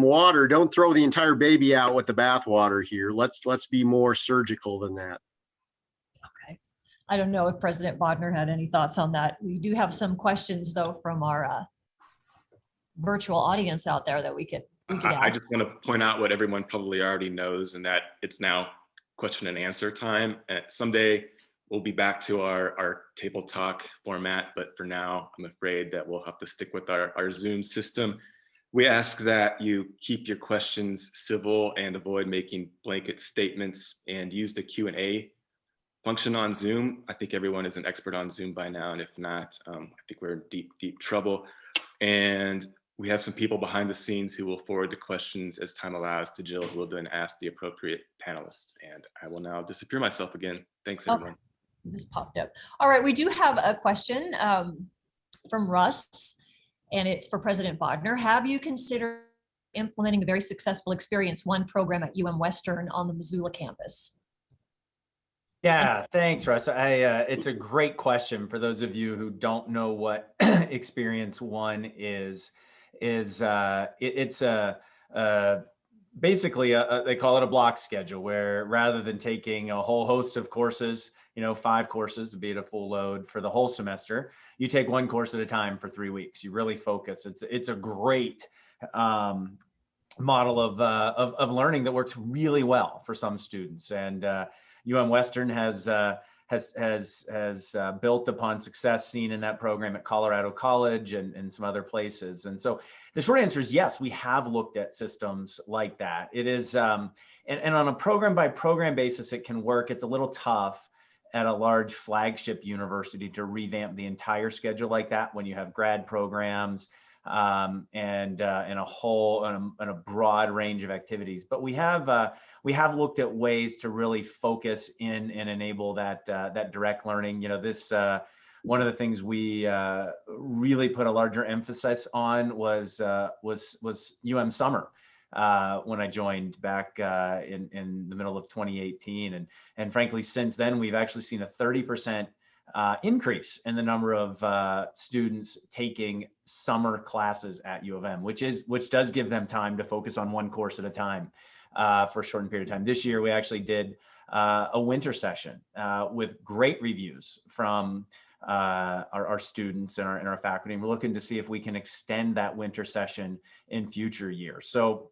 water, don't throw the entire baby out with the bathwater here. Let's be more surgical than that. Okay. I don't know if President Bodnar had any thoughts on that. We do have some questions though from our virtual audience out there that we could ask. I just want to point out what everyone probably already knows, and that it's now question and answer time. Someday we'll be back to our table talk format, but for now, I'm afraid that we'll have to stick with our Zoom system. We ask that you keep your questions civil and avoid making blanket statements, and use the Q&A function on Zoom. I think everyone is an expert on Zoom by now, and if not, I think we're in deep trouble. And we have some people behind the scenes who will forward the questions as time allows to Jill, who will then ask the appropriate panelists. And I will now disappear myself again. Thanks, everyone. Just popped up. All right, we do have a question from Russ, and it's for President Bodnar. Have you considered implementing the very successful Experience One program at Western on the Missoula campus? Yeah, thanks, Russ. It's a great question. For those of you who don't know what Experience One is it's basically they call it a block schedule, where rather than taking a whole host of courses, 5 courses, be it a full load for the whole semester, you take one course at a time for 3 weeks. You really focus. It's a great model of learning that works really well for some students. And Western has built upon success seen in that program at Colorado College and some other places. And so the short answer is yes, we have looked at systems like that. It is, and on a program by program basis, it can work. It's a little tough at a large flagship university to revamp the entire schedule like that when you have grad programs and a whole and a broad range of activities. But we have looked at ways to really focus in and enable that direct learning. One of the things we really put a larger emphasis on was summer when I joined back in the middle of 2018, and frankly since then we've actually seen a 30% increase in the number of students taking summer classes at U of M, which does give them time to focus on one course at a time for a shortened period of time. This year, we actually did a winter session with great reviews from our students and our faculty. And we're looking to see if we can extend that winter session in future years. So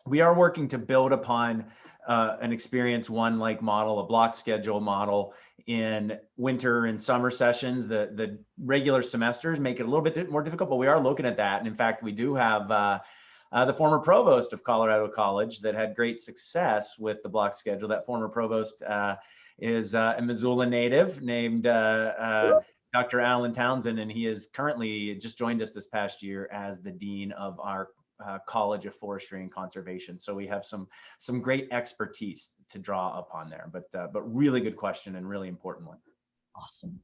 we are working to build upon an experience one-like model, a block schedule model in winter and summer sessions. The regular semesters make it a little bit more difficult, but we are looking at that. And in fact, we do have the former provost of Colorado College that had great success with the block schedule. That former provost is a Missoula native named Dr. Alan Townsend, and he is currently just joined us this past year as the dean of our College of Forestry and Conservation. So we have some great expertise to draw upon there, but really good question and really important one. Awesome.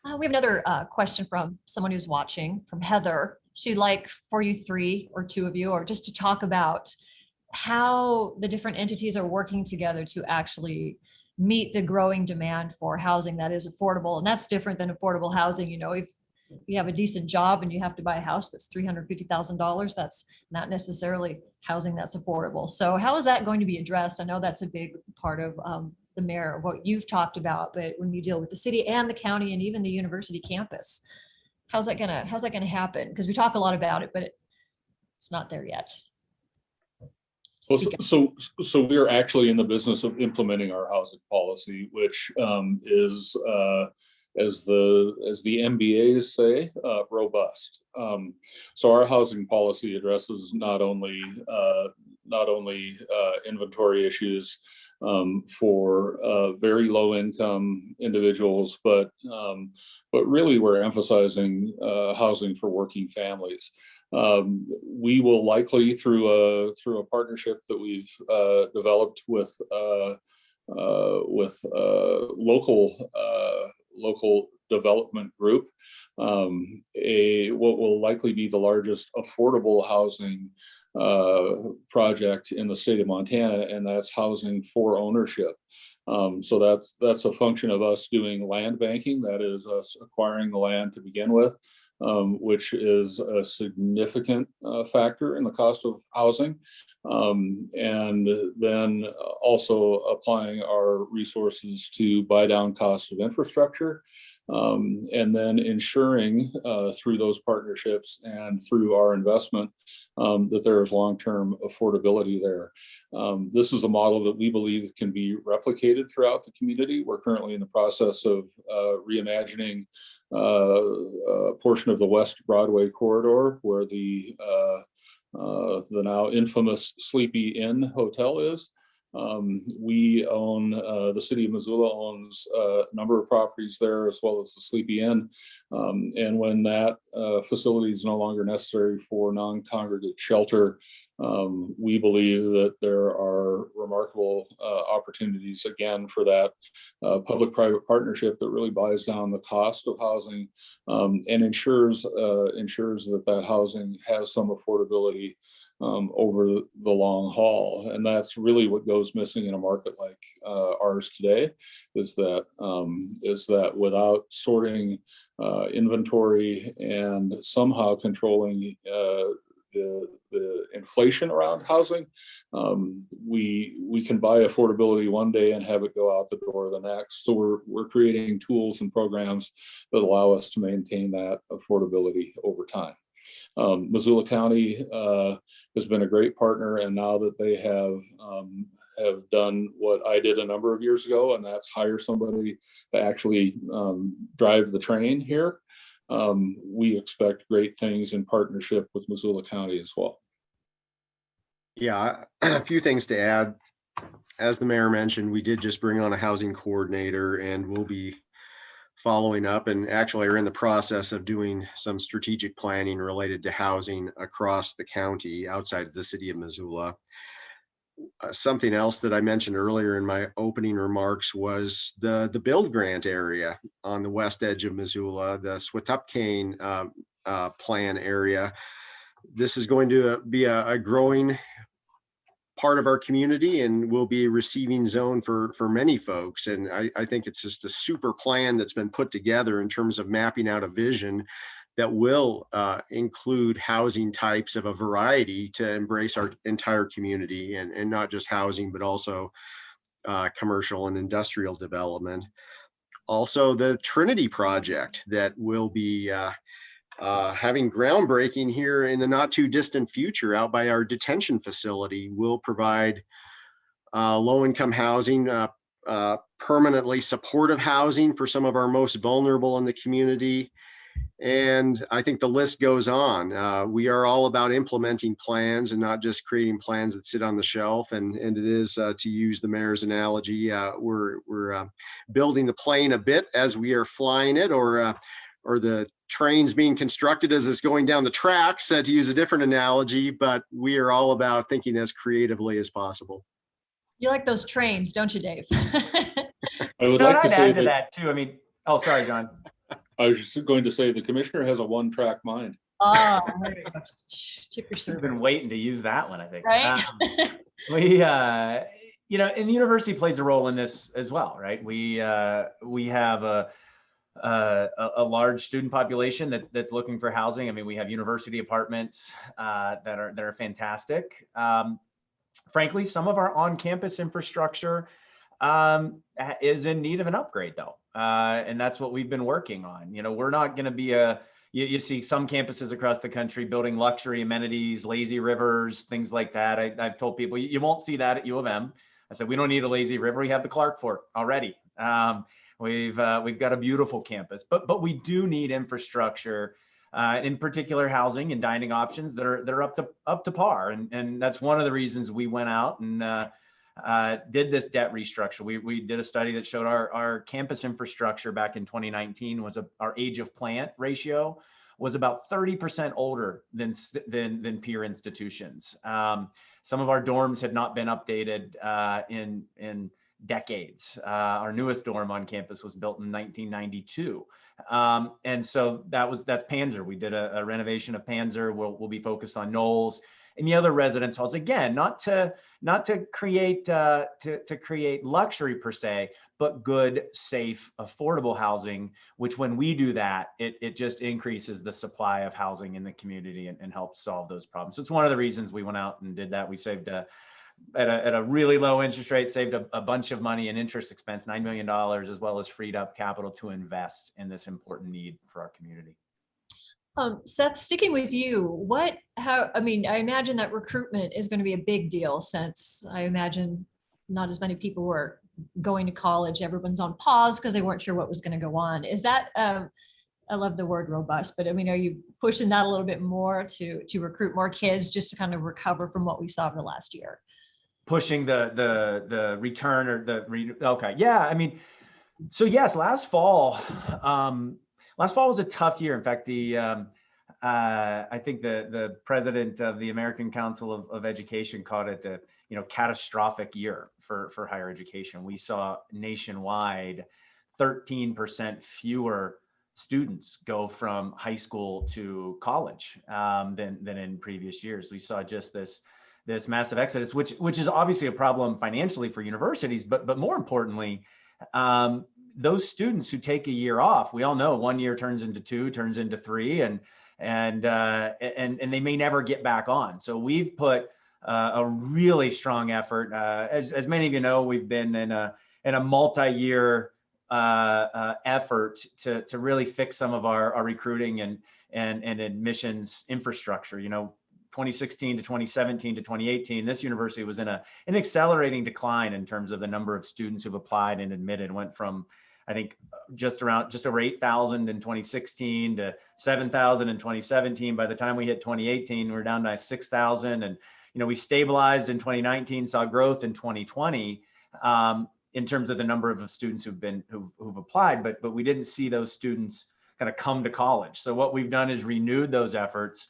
We have another question from someone who's watching, from Heather. She'd like for you three or two of you, or just to talk about how the different entities are working together to actually meet the growing demand for housing that is affordable. And that's different than affordable housing. You know, if you have a decent job and you have to buy a house that's $350,000, that's not necessarily housing that's affordable. So how is that going to be addressed? I know that's a big part of the mayor, what you've talked about, but when you deal with the city and the county and even the university campus, how's that gonna happen? Because we talk a lot about it, but it's not there yet. Well, so we are actually in the business of implementing our housing policy, which is, as the MBAs say, robust. So our housing policy addresses not only inventory issues for very low income individuals, but really we're emphasizing housing for working families. We will likely, through a partnership that we've developed with local development group, what will likely be the largest affordable housing project in the state of Montana, and that's housing for ownership. So that's a function of us doing land banking, that is us acquiring the land to begin with, which is a significant factor in the cost of housing, and then also applying our resources to buy down costs of infrastructure, and then ensuring through those partnerships and through our investment that there is long-term affordability there. This is a model that we believe can be replicated throughout the community. We're currently in the process of reimagining a portion of the West Broadway corridor where the now infamous Sleepy Inn Hotel is. We own, the City of Missoula owns a number of properties there, as well as the Sleepy Inn. And when that facility is no longer necessary for non-congregate shelter, we believe that there are remarkable opportunities, again, for that public-private partnership that really buys down the cost of housing, and ensures that housing has some affordability over the long haul. And that's really what goes missing in a market like ours today, is that without sorting inventory and somehow controlling the inflation around housing, we can buy affordability one day and have it go out the door the next. So we're creating tools and programs that allow us to maintain that affordability over time. Missoula County has been a great partner, and now that they have done what I did a number of years ago, and that's hire somebody to actually drive the train here, we expect great things in partnership with Missoula County as well. Yeah, a few things to add. As the mayor mentioned, we did just bring on a housing coordinator, and we'll be following up and actually are in the process of doing some strategic planning related to housing across the county outside of the city of Missoula. Something else that I mentioned earlier in my opening remarks was the build grant area on the west edge of Missoula, the Swatupkane plan area. This is going to be a growing part of our community and will be a receiving zone for many folks. And I think it's just a super plan that's been put together in terms of mapping out a vision that will include housing types of a variety to embrace our entire community, and not just housing, but also commercial and industrial development. Also, the Trinity project that will be having groundbreaking here in the not too distant future out by our detention facility will provide low-income housing, permanently supportive housing for some of our most vulnerable in the community. And I think the list goes on. We are all about implementing plans and not just creating plans that sit on the shelf. And it is, to use the mayor's analogy, we're building the plane a bit as we are flying it, or the train's being constructed as it's going down the tracks, to use a different analogy. But we are all about thinking as creatively as possible. You like those trains, don't you, Dave? I would So like to I'd say add to that, that too. I mean, oh, sorry, John. I was just going to say the commissioner has a one-track mind. Oh, there you go. Tip your I've server. been waiting to use that one, I think. Right? We, you know, and the university plays a role in this as well, right? We have a large student population that's looking for housing. I mean, we have university apartments that are fantastic. Frankly, some of our on-campus infrastructure is in need of an upgrade, though, and that's what we've been working on. You know, we're not going to be you see some campuses across the country building luxury amenities, lazy rivers, things like that. I've told people you won't see that at U of M. I said we don't need a lazy river. We have the Clark Fort already. We've got a beautiful campus, but we do need infrastructure, in particular housing and dining options that are up to par, and that's one of the reasons we went out and did this debt restructure. We did a study that showed our campus infrastructure back in 2019 was our age of plant ratio was about 30% older than peer institutions. Some of our dorms had not been updated in decades. Our newest dorm on campus was built in 1992. And so that's Panzer. We did a renovation of Panzer. We'll be focused on Knowles and the other residence halls. Again, not to create luxury per se, but good, safe, affordable housing, which when we do that, it just increases the supply of housing in the community and helps solve those problems. So it's one of the reasons we went out and did that. We saved at a really low interest rate, saved a bunch of money in interest expense, $9 million, as well as freed up capital to invest in this important need for our community. Seth, sticking with you, I imagine that recruitment is going to be a big deal, since I imagine not as many people were going to college. Everyone's on pause because they weren't sure what was going to go on. Is that, I love the word robust, but I mean, are you pushing that a little bit more to recruit more kids just to kind of recover from what we saw over the last year? Pushing the return or okay. Yeah. I mean, so yes, last fall was a tough year. In fact, I think the president of the American Council of Education called it a catastrophic year for higher education. We saw nationwide 13% fewer students go from high school to college than in previous years. We saw just this massive exodus, which is obviously a problem financially for universities, but more importantly, those students who take a year off, we all know 1 year turns into 2, turns into 3, and they may never get back on. So we've put a really strong effort. As many of you know, we've been in a multi-year effort to really fix some of our recruiting and admissions infrastructure. 2016 to 2017 to 2018, this university was in an accelerating decline in terms of the number of students who've applied and admitted. Went from, I think, just over 8,000 in 2016 to 7,000 in 2017. By the time we hit 2018, we're down to 6,000. And, we stabilized in 2019, saw growth in 2020 in terms of the number of students who've applied, but we didn't see those students kind of come to college. So what we've done is renewed those efforts.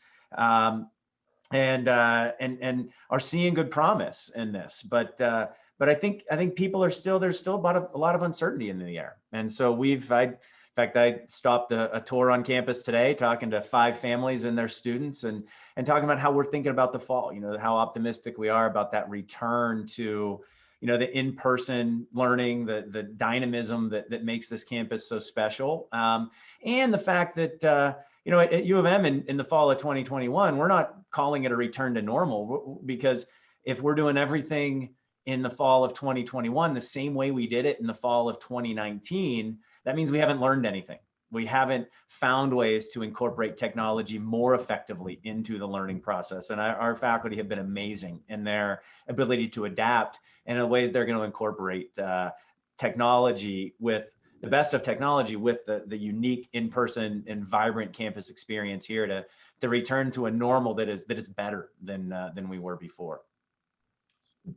And are seeing good promise in this, but I think people there's still about a lot of uncertainty in the air, and so I fact, I stopped a tour on campus today, talking to 5 families and their students, and talking about how we're thinking about the fall, how optimistic we are about that return to, the in-person learning, the dynamism that makes this campus so special. And the fact that, at U of M in the fall of 2021, we're not calling it a return to normal, because if we're doing everything in the fall of 2021 the same way we did it in the fall of 2019, that means we haven't learned anything. We haven't found ways to incorporate technology more effectively into the learning process. And our faculty have been amazing in their ability to adapt, and in ways they're going to incorporate technology with the best of technology with the unique in-person and vibrant campus experience here to return to a normal that is better than we were before.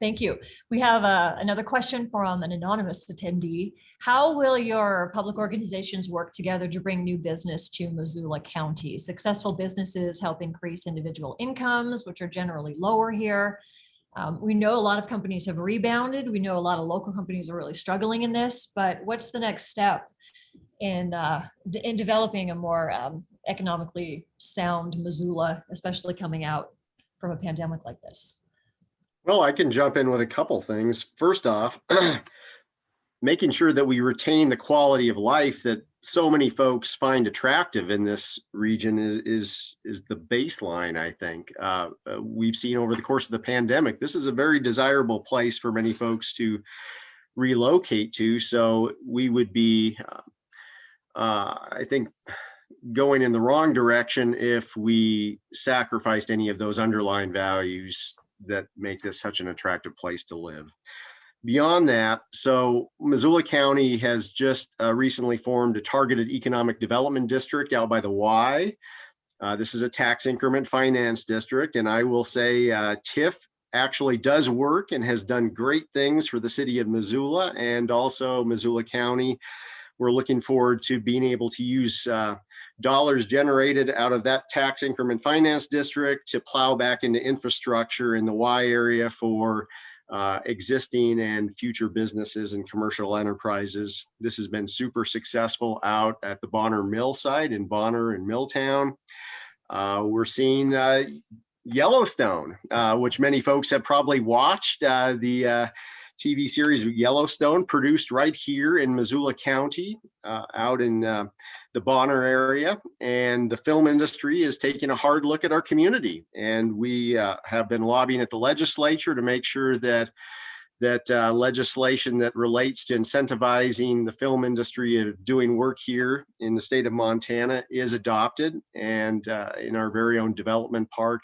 Thank you. We have another question from an anonymous attendee. How will your public organizations work together to bring new business to Missoula County? Successful businesses help increase individual incomes, which are generally lower here. We know a lot of companies have rebounded. We know a lot of local companies are really struggling in this, but what's the next step in developing a more economically sound Missoula, especially coming out from a pandemic like this? Well, I can jump in with a couple things. First off, making sure that we retain the quality of life that so many folks find attractive in this region is the baseline, I think. We've seen over the course of the pandemic, this is a very desirable place for many folks to relocate to. So we would be, I think, going in the wrong direction if we sacrificed any of those underlying values that make this such an attractive place to live. Beyond that, so Missoula County has just recently formed a targeted economic development district out by the Y. This is a tax increment finance district, and I will say TIF actually does work and has done great things for the city of Missoula and also Missoula County. We're looking forward to being able to use dollars generated out of that tax increment finance district to plow back into infrastructure in the Y area for existing and future businesses and commercial enterprises. This has been super successful out at the Bodnar Mill site in Bodnar and Milltown. We're seeing Yellowstone, which many folks have probably watched, the TV series Yellowstone, produced right here in Missoula County, out in the Bodnar area. And the film industry is taking a hard look at our community. And we have been lobbying at the legislature to make sure that legislation that relates to incentivizing the film industry of doing work here in the state of Montana is adopted. And in our very own development park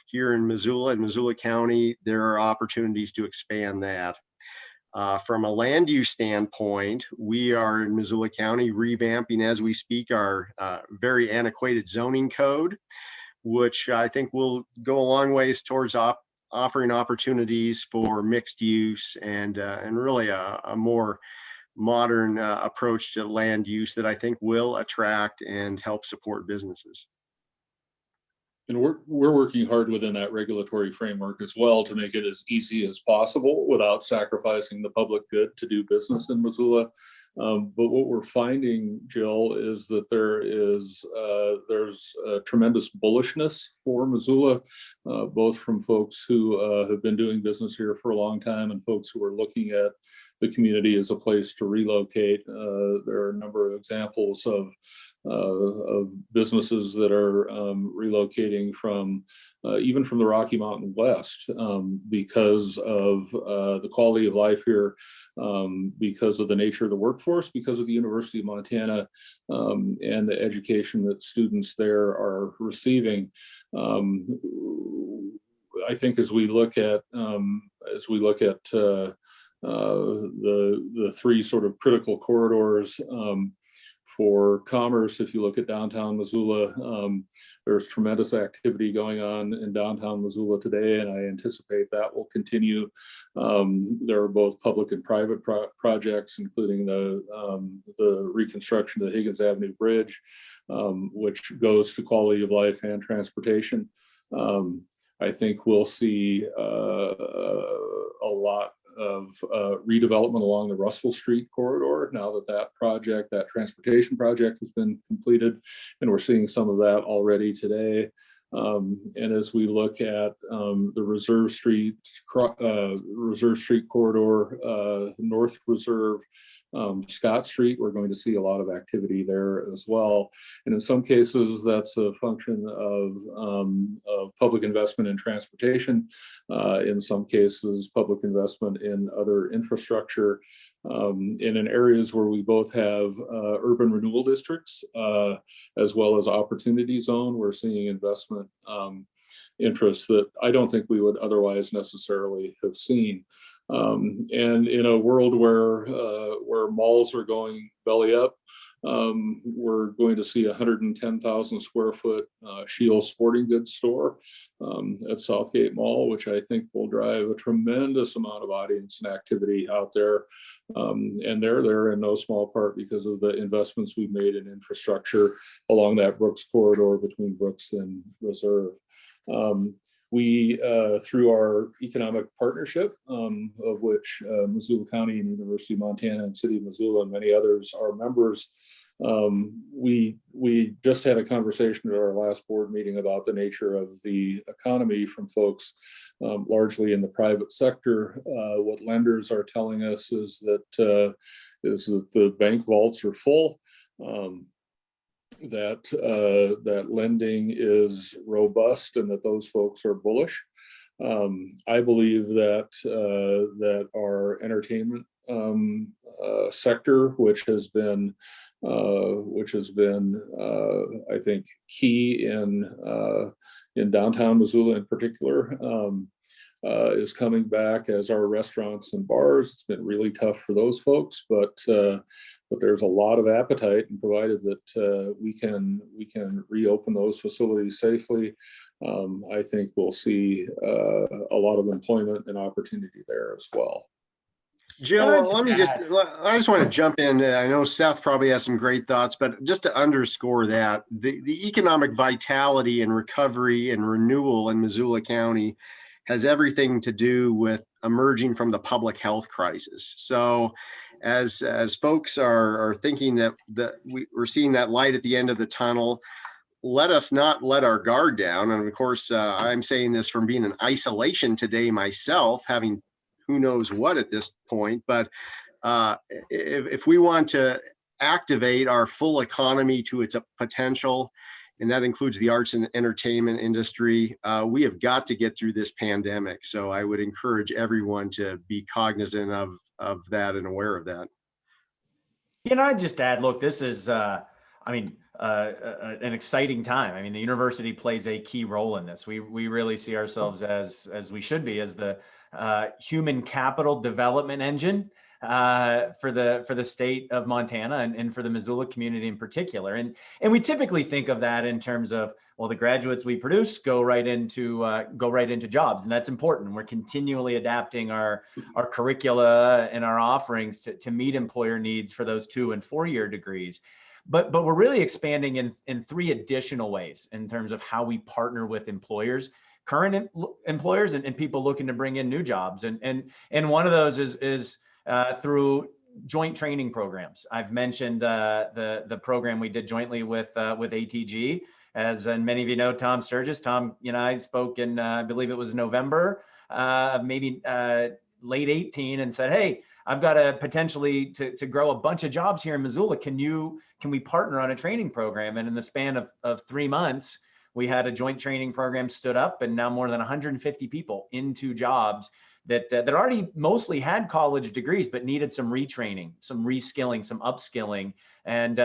here in Missoula County, there are opportunities to expand that. From a land use standpoint, we are in Missoula County revamping as we speak our very antiquated zoning code, which I think will go a long ways towards offering opportunities for mixed use and really a more modern approach to land use that I think will attract and help support businesses. And we're working hard within that regulatory framework as well to make it as easy as possible without sacrificing the public good to do business in Missoula. But what we're finding, Jill, is that there's a tremendous bullishness for Missoula, both from folks who have been doing business here for a long time and folks who are looking at the community as a place to relocate. There are a number of examples of businesses that are relocating from even from the Rocky Mountain West because of the quality of life here, because of the nature of the workforce, because of the University of Montana and the education that students there are receiving. I think as we look at the three sort of critical corridors for commerce, if you look at downtown Missoula, there's tremendous activity going on in downtown Missoula today, and I anticipate that will continue. There are both public and private projects, including the reconstruction of the Higgins Avenue Bridge, which goes to quality of life and transportation. I think we'll see a lot of redevelopment along the Russell Street corridor now that that transportation project has been completed, and we're seeing some of that already today. And as we look at the Reserve Street corridor, North Reserve, Scott Street, we're going to see a lot of activity there as well. And in some cases, that's a function of public investment in transportation. In some cases, public investment in other infrastructure. And in areas where we both have urban renewal districts, as well as opportunity zone, we're seeing investment interests that I don't think we would otherwise necessarily have seen. And in a world where malls are going belly up, we're going to see a 110,000 square foot Shields sporting goods store at Southgate Mall, which I think will drive a tremendous amount of audience and activity out there. And they're there in no small part because of the investments we've made in infrastructure along that Brooks corridor between Brooks and Reserve. We, through our economic partnership, of which Missoula County and University of Montana and City of Missoula and many others are members, we just had a conversation at our last board meeting about the nature of the economy from folks largely in the private sector. What lenders are telling us is that the bank vaults are full. That lending is robust and that those folks are bullish. I believe that our entertainment sector, which has been I think key in downtown Missoula in particular, is coming back, as are restaurants and bars. It's been really tough for those folks, but there's a lot of appetite, and provided that we can reopen those facilities safely, I think we'll see a lot of employment and opportunity there as well. Jill, I just want to jump in. I know Seth probably has some great thoughts, but just to underscore that, the economic vitality and recovery and renewal in Missoula County has everything to do with emerging from the public health crisis. So as folks are thinking that we're seeing that light at the end of the tunnel, let us not let our guard down. And of course, I'm saying this from being in isolation today myself, having who knows what at this point. But if we want to activate our full economy to its potential, and that includes the arts and entertainment industry, we have got to get through this pandemic. So I would encourage everyone to be cognizant of that and aware of that. I'd just add, look, this is, an exciting time. I mean, the university plays a key role in this. We really see ourselves as we should be, as the human capital development engine for the state of Montana and for the Missoula community in particular. And we typically think of that in terms of, well, the graduates we produce go right into jobs, and that's important. We're continually adapting our curricula and our offerings to meet employer needs for those 2- and 4-year degrees. But we're really expanding in 3 additional ways in terms of how we partner with employers, current employers, and people looking to bring in new jobs. And one of those is through joint training programs. I've mentioned the program we did jointly with ATG. As many of you know, Tom Sturgis. Tom, I spoke in, I believe it was November, maybe late 18, and said, hey, I've got a potentially to grow a bunch of jobs here in Missoula. Can we partner on a training program? And in the span of 3 months, we had a joint training program stood up, and now more than 150 people into jobs that already mostly had college degrees, but needed some retraining, some reskilling, some upskilling, and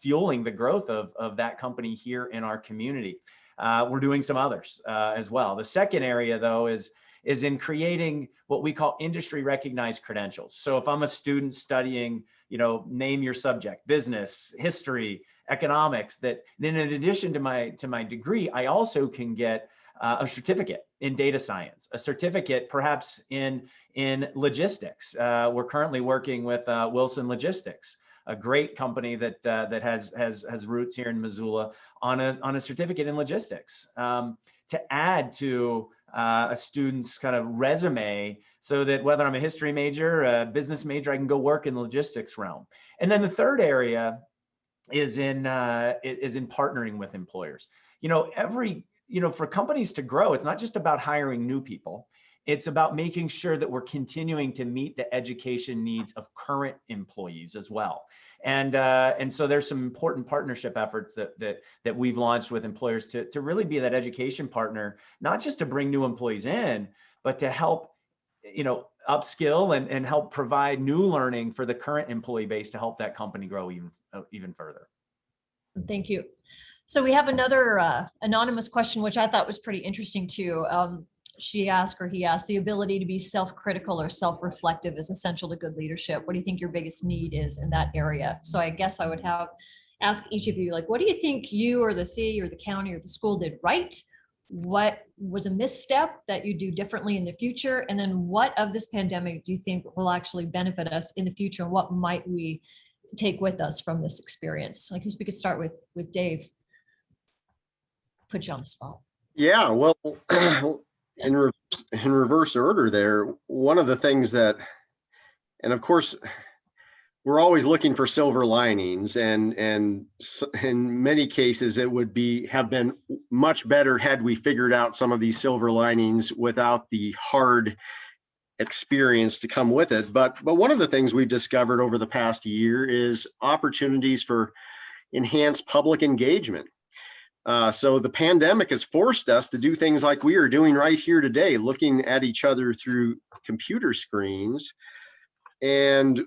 fueling the growth of that company here in our community. We're doing some others as well. The second area, though, is in creating what we call industry recognized credentials. So if I'm a student studying, name your subject, business, history, economics, that then in addition to my degree, I also can get a certificate in data science, a certificate perhaps in logistics. We're currently working with Wilson Logistics, a great company that has roots here in Missoula, on a certificate in logistics, to add to a student's kind of resume, so that whether I'm a history major, a business major, I can go work in the logistics realm. And then the third area is in partnering with employers. For companies to grow, it's not just about hiring new people. It's about making sure that we're continuing to meet the education needs of current employees as well. And so there's some important partnership efforts that we've launched with employers to really be that education partner, not just to bring new employees in, but to help, upskill and help provide new learning for the current employee base to help that company grow even further. Thank you. So we have another anonymous question, which I thought was pretty interesting too. He asked, the ability to be self-critical or self-reflective is essential to good leadership. What do you think your biggest need is in that area? So I guess I would ask each of you, like, what do you think you or the city or the county or the school did right? What was a misstep that you do differently in the future? And then what of this pandemic do you think will actually benefit us in the future? And what might we take with us from this experience? I guess we could start with Dave. Put you on the spot. Yeah, well, in reverse order there, one of the things that, and of course, we're always looking for silver linings, and in many cases it would have been much better had we figured out some of these silver linings without the hard experience to come with it. But one of the things we've discovered over the past year is opportunities for enhanced public engagement. So the pandemic has forced us to do things like we are doing right here today, looking at each other through computer screens. And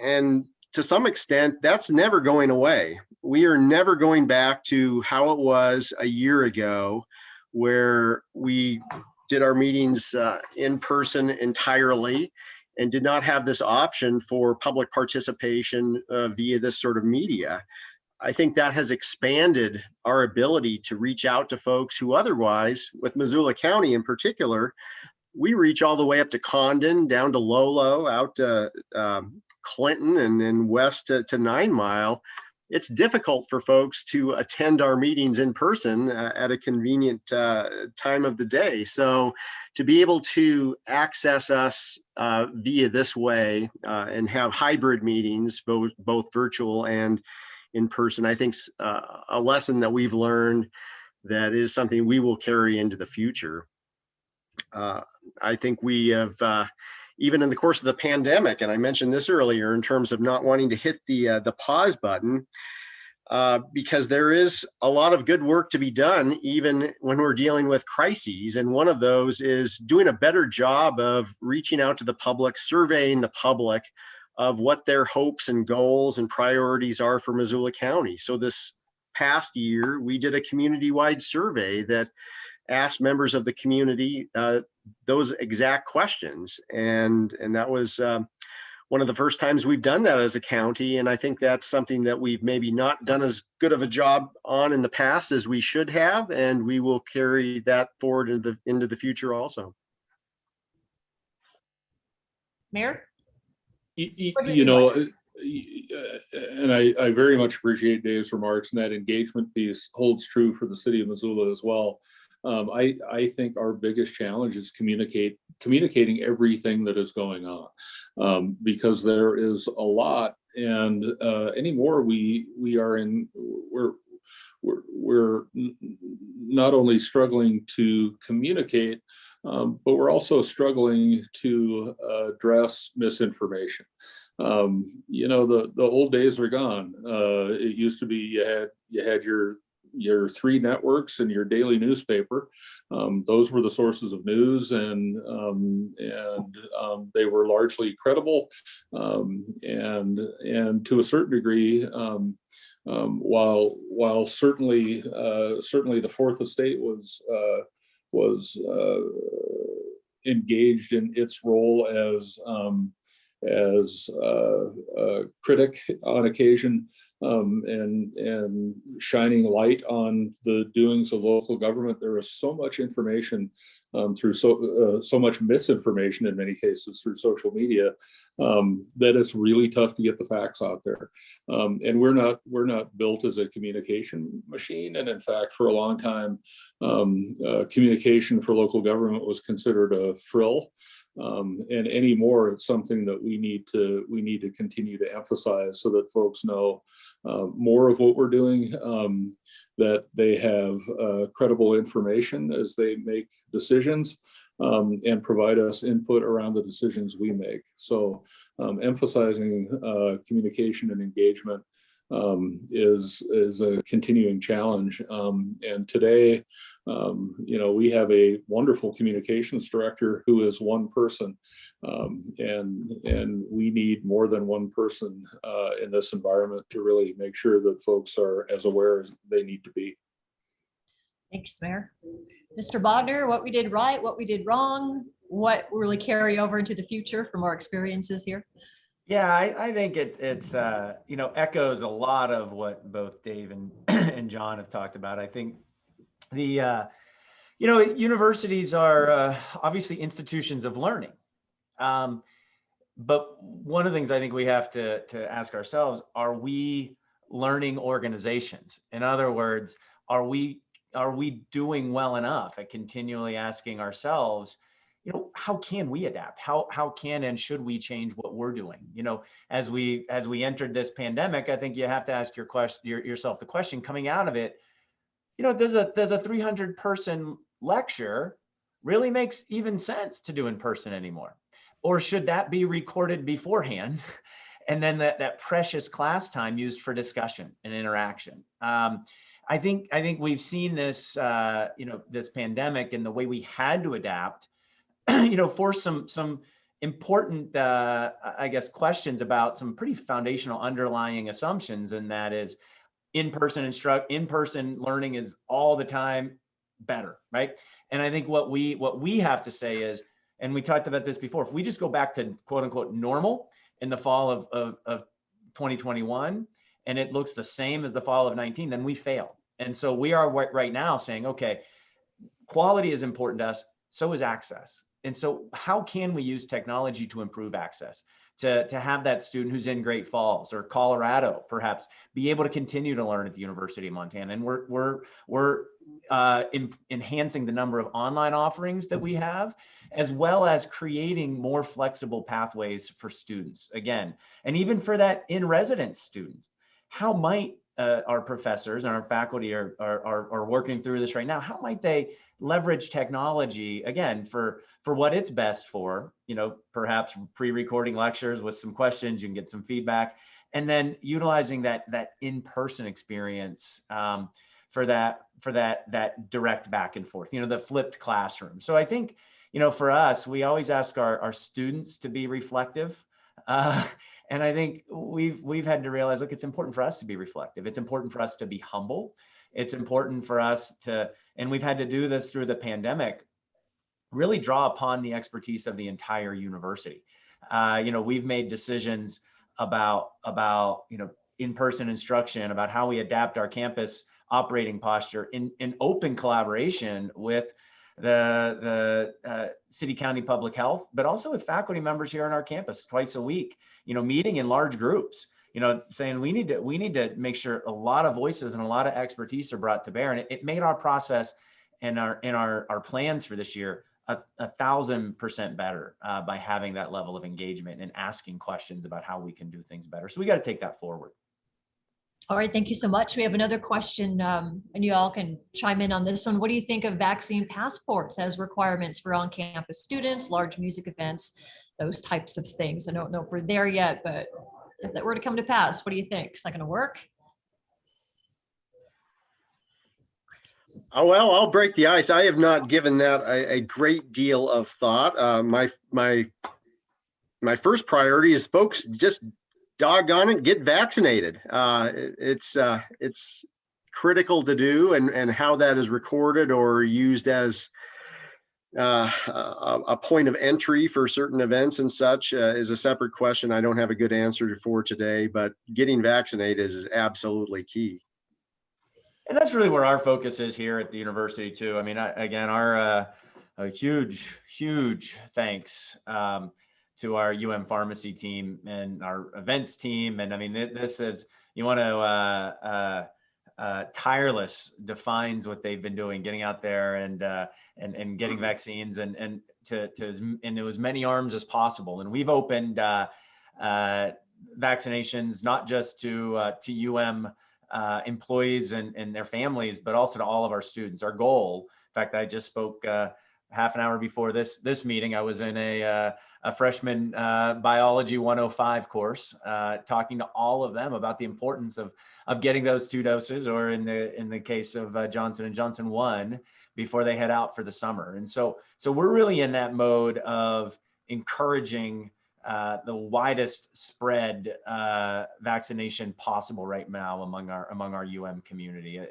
to some extent, that's never going away. We are never going back to how it was a year ago, where we did our meetings in person entirely and did not have this option for public participation via this sort of media. I think that has expanded our ability to reach out to folks who otherwise, with Missoula County in particular, we reach all the way up to Condon, down to Lolo, out to Clinton, and then west to 9 Mile. It's difficult for folks to attend our meetings in person at a convenient time of the day. So to be able to access us via this way and have hybrid meetings, both virtual and in person, I think a lesson that we've learned that is something we will carry into the future. I think we have, even in the course of the pandemic, and I mentioned this earlier in terms of not wanting to hit the pause button, because there is a lot of good work to be done even when we're dealing with crises. And one of those is doing a better job of reaching out to the public, surveying the public of what their hopes and goals and priorities are for Missoula County. So this past year, we did a community-wide survey that asked members of the community those exact questions. And that was one of the first times we've done that as a county. And I think that's something that we've maybe not done as good of a job on in the past as we should have. And we will carry that forward into the future also. Mayor? And I very much appreciate Dave's remarks, and that engagement piece holds true for the city of Missoula as well. I think our biggest challenge is communicating everything that is going on, because there is a lot, and anymore we're not only struggling to communicate, but we're also struggling to address misinformation. The old days are gone. It used to be you had your 3 networks and your daily newspaper. Those were the sources of news, and they were largely credible. And to a certain degree, while certainly the Fourth Estate was engaged in its role as a critic on occasion, and shining light on the doings of local government. There is so much information through so much misinformation in many cases through social media, that it's really tough to get the facts out there. And we're not built as a communication machine. And in fact, for a long time, communication for local government was considered a frill. And anymore, it's something that we need to continue to emphasize so that folks know more of what we're doing, that they have credible information as they make decisions, and provide us input around the decisions we make. So emphasizing communication and engagement is a continuing challenge. And today, we have a wonderful communications director who is one person, and we need more than one person in this environment to really make sure that folks are as aware as they need to be. Thanks, Mayor. Mr. Bodnar, what we did right, what we did wrong, what will really carry over into the future from our experiences here? Yeah, I think it's echoes a lot of what both Dave and John have talked about. I think the universities are obviously institutions of learning, but one of the things I think we have to ask ourselves: are we learning organizations? In other words, are we doing well enough at continually asking ourselves, how can we adapt? How can and should we change what we're doing? As we entered this pandemic, I think you have to ask yourself the question coming out of it, does a 300-person lecture really makes even sense to do in person anymore? Or should that be recorded beforehand and then that precious class time used for discussion and interaction? I think we've seen this, this pandemic and the way we had to adapt, force some important, questions about some pretty foundational underlying assumptions, and that is in-person learning is all the time better, right? And I think what we have to say is, and we talked about this before, if we just go back to quote unquote normal in the fall of 2021, and it looks the same as the fall of 19, then we fail. And so we are right now saying, okay, quality is important to us, so is access. And so how can we use technology to improve access, to have that student who's in Great Falls or Colorado perhaps be able to continue to learn at the University of Montana? And we're enhancing the number of online offerings that we have, as well as creating more flexible pathways for students, again, and even for that in-residence student. How might our professors and our faculty are working through this right now? How might they leverage technology, again, for what it's best for, perhaps pre-recording lectures with some questions, you can get some feedback, and then utilizing that in-person experience for that direct back and forth, the flipped classroom. So I think, for us, we always ask our students to be reflective. And I think we've had to realize, look, it's important for us to be reflective. It's important for us to be humble. It's important for us to, and we've had to do this through the pandemic, really draw upon the expertise of the entire university. We've made decisions about in-person instruction, about how we adapt our campus operating posture in open collaboration with the City County Public Health, but also with faculty members here on our campus twice a week, meeting in large groups, saying we need to make sure a lot of voices and a lot of expertise are brought to bear. And it made our process and our plans for this year 1,000% better by having that level of engagement and asking questions about how we can do things better. So we got to take that forward. All right, thank you so much. We have another question, and you all can chime in on this one. What do you think of vaccine passports as requirements for on-campus students, large music events, those types of things? I don't know if we're there yet, but if that were to come to pass, what do you think? Is that going to work? Oh, well, I'll break the ice. I have not given that a great deal of thought. My first priority is, folks, just doggone it, get vaccinated. It's critical to do, and how that is recorded or used as a point of entry for certain events and such is a separate question I don't have a good answer for today, but getting vaccinated is absolutely key. And that's really where our focus is here at the university too. I mean, again, our a huge thanks to our pharmacy team and our events team. And I mean, this is, you want to, tireless defines what they've been doing, getting out there and getting vaccines and to as many arms as possible. And we've opened vaccinations not just to employees and their families, but also to all of our students. Our goal, in fact, I just spoke half an hour before this meeting. I was in a freshman biology 105 course, talking to all of them about the importance of getting those 2 doses, or in the case of Johnson & Johnson, 1 before they head out for the summer. And so we're really in that mode of encouraging the widest spread vaccination possible right now among our community.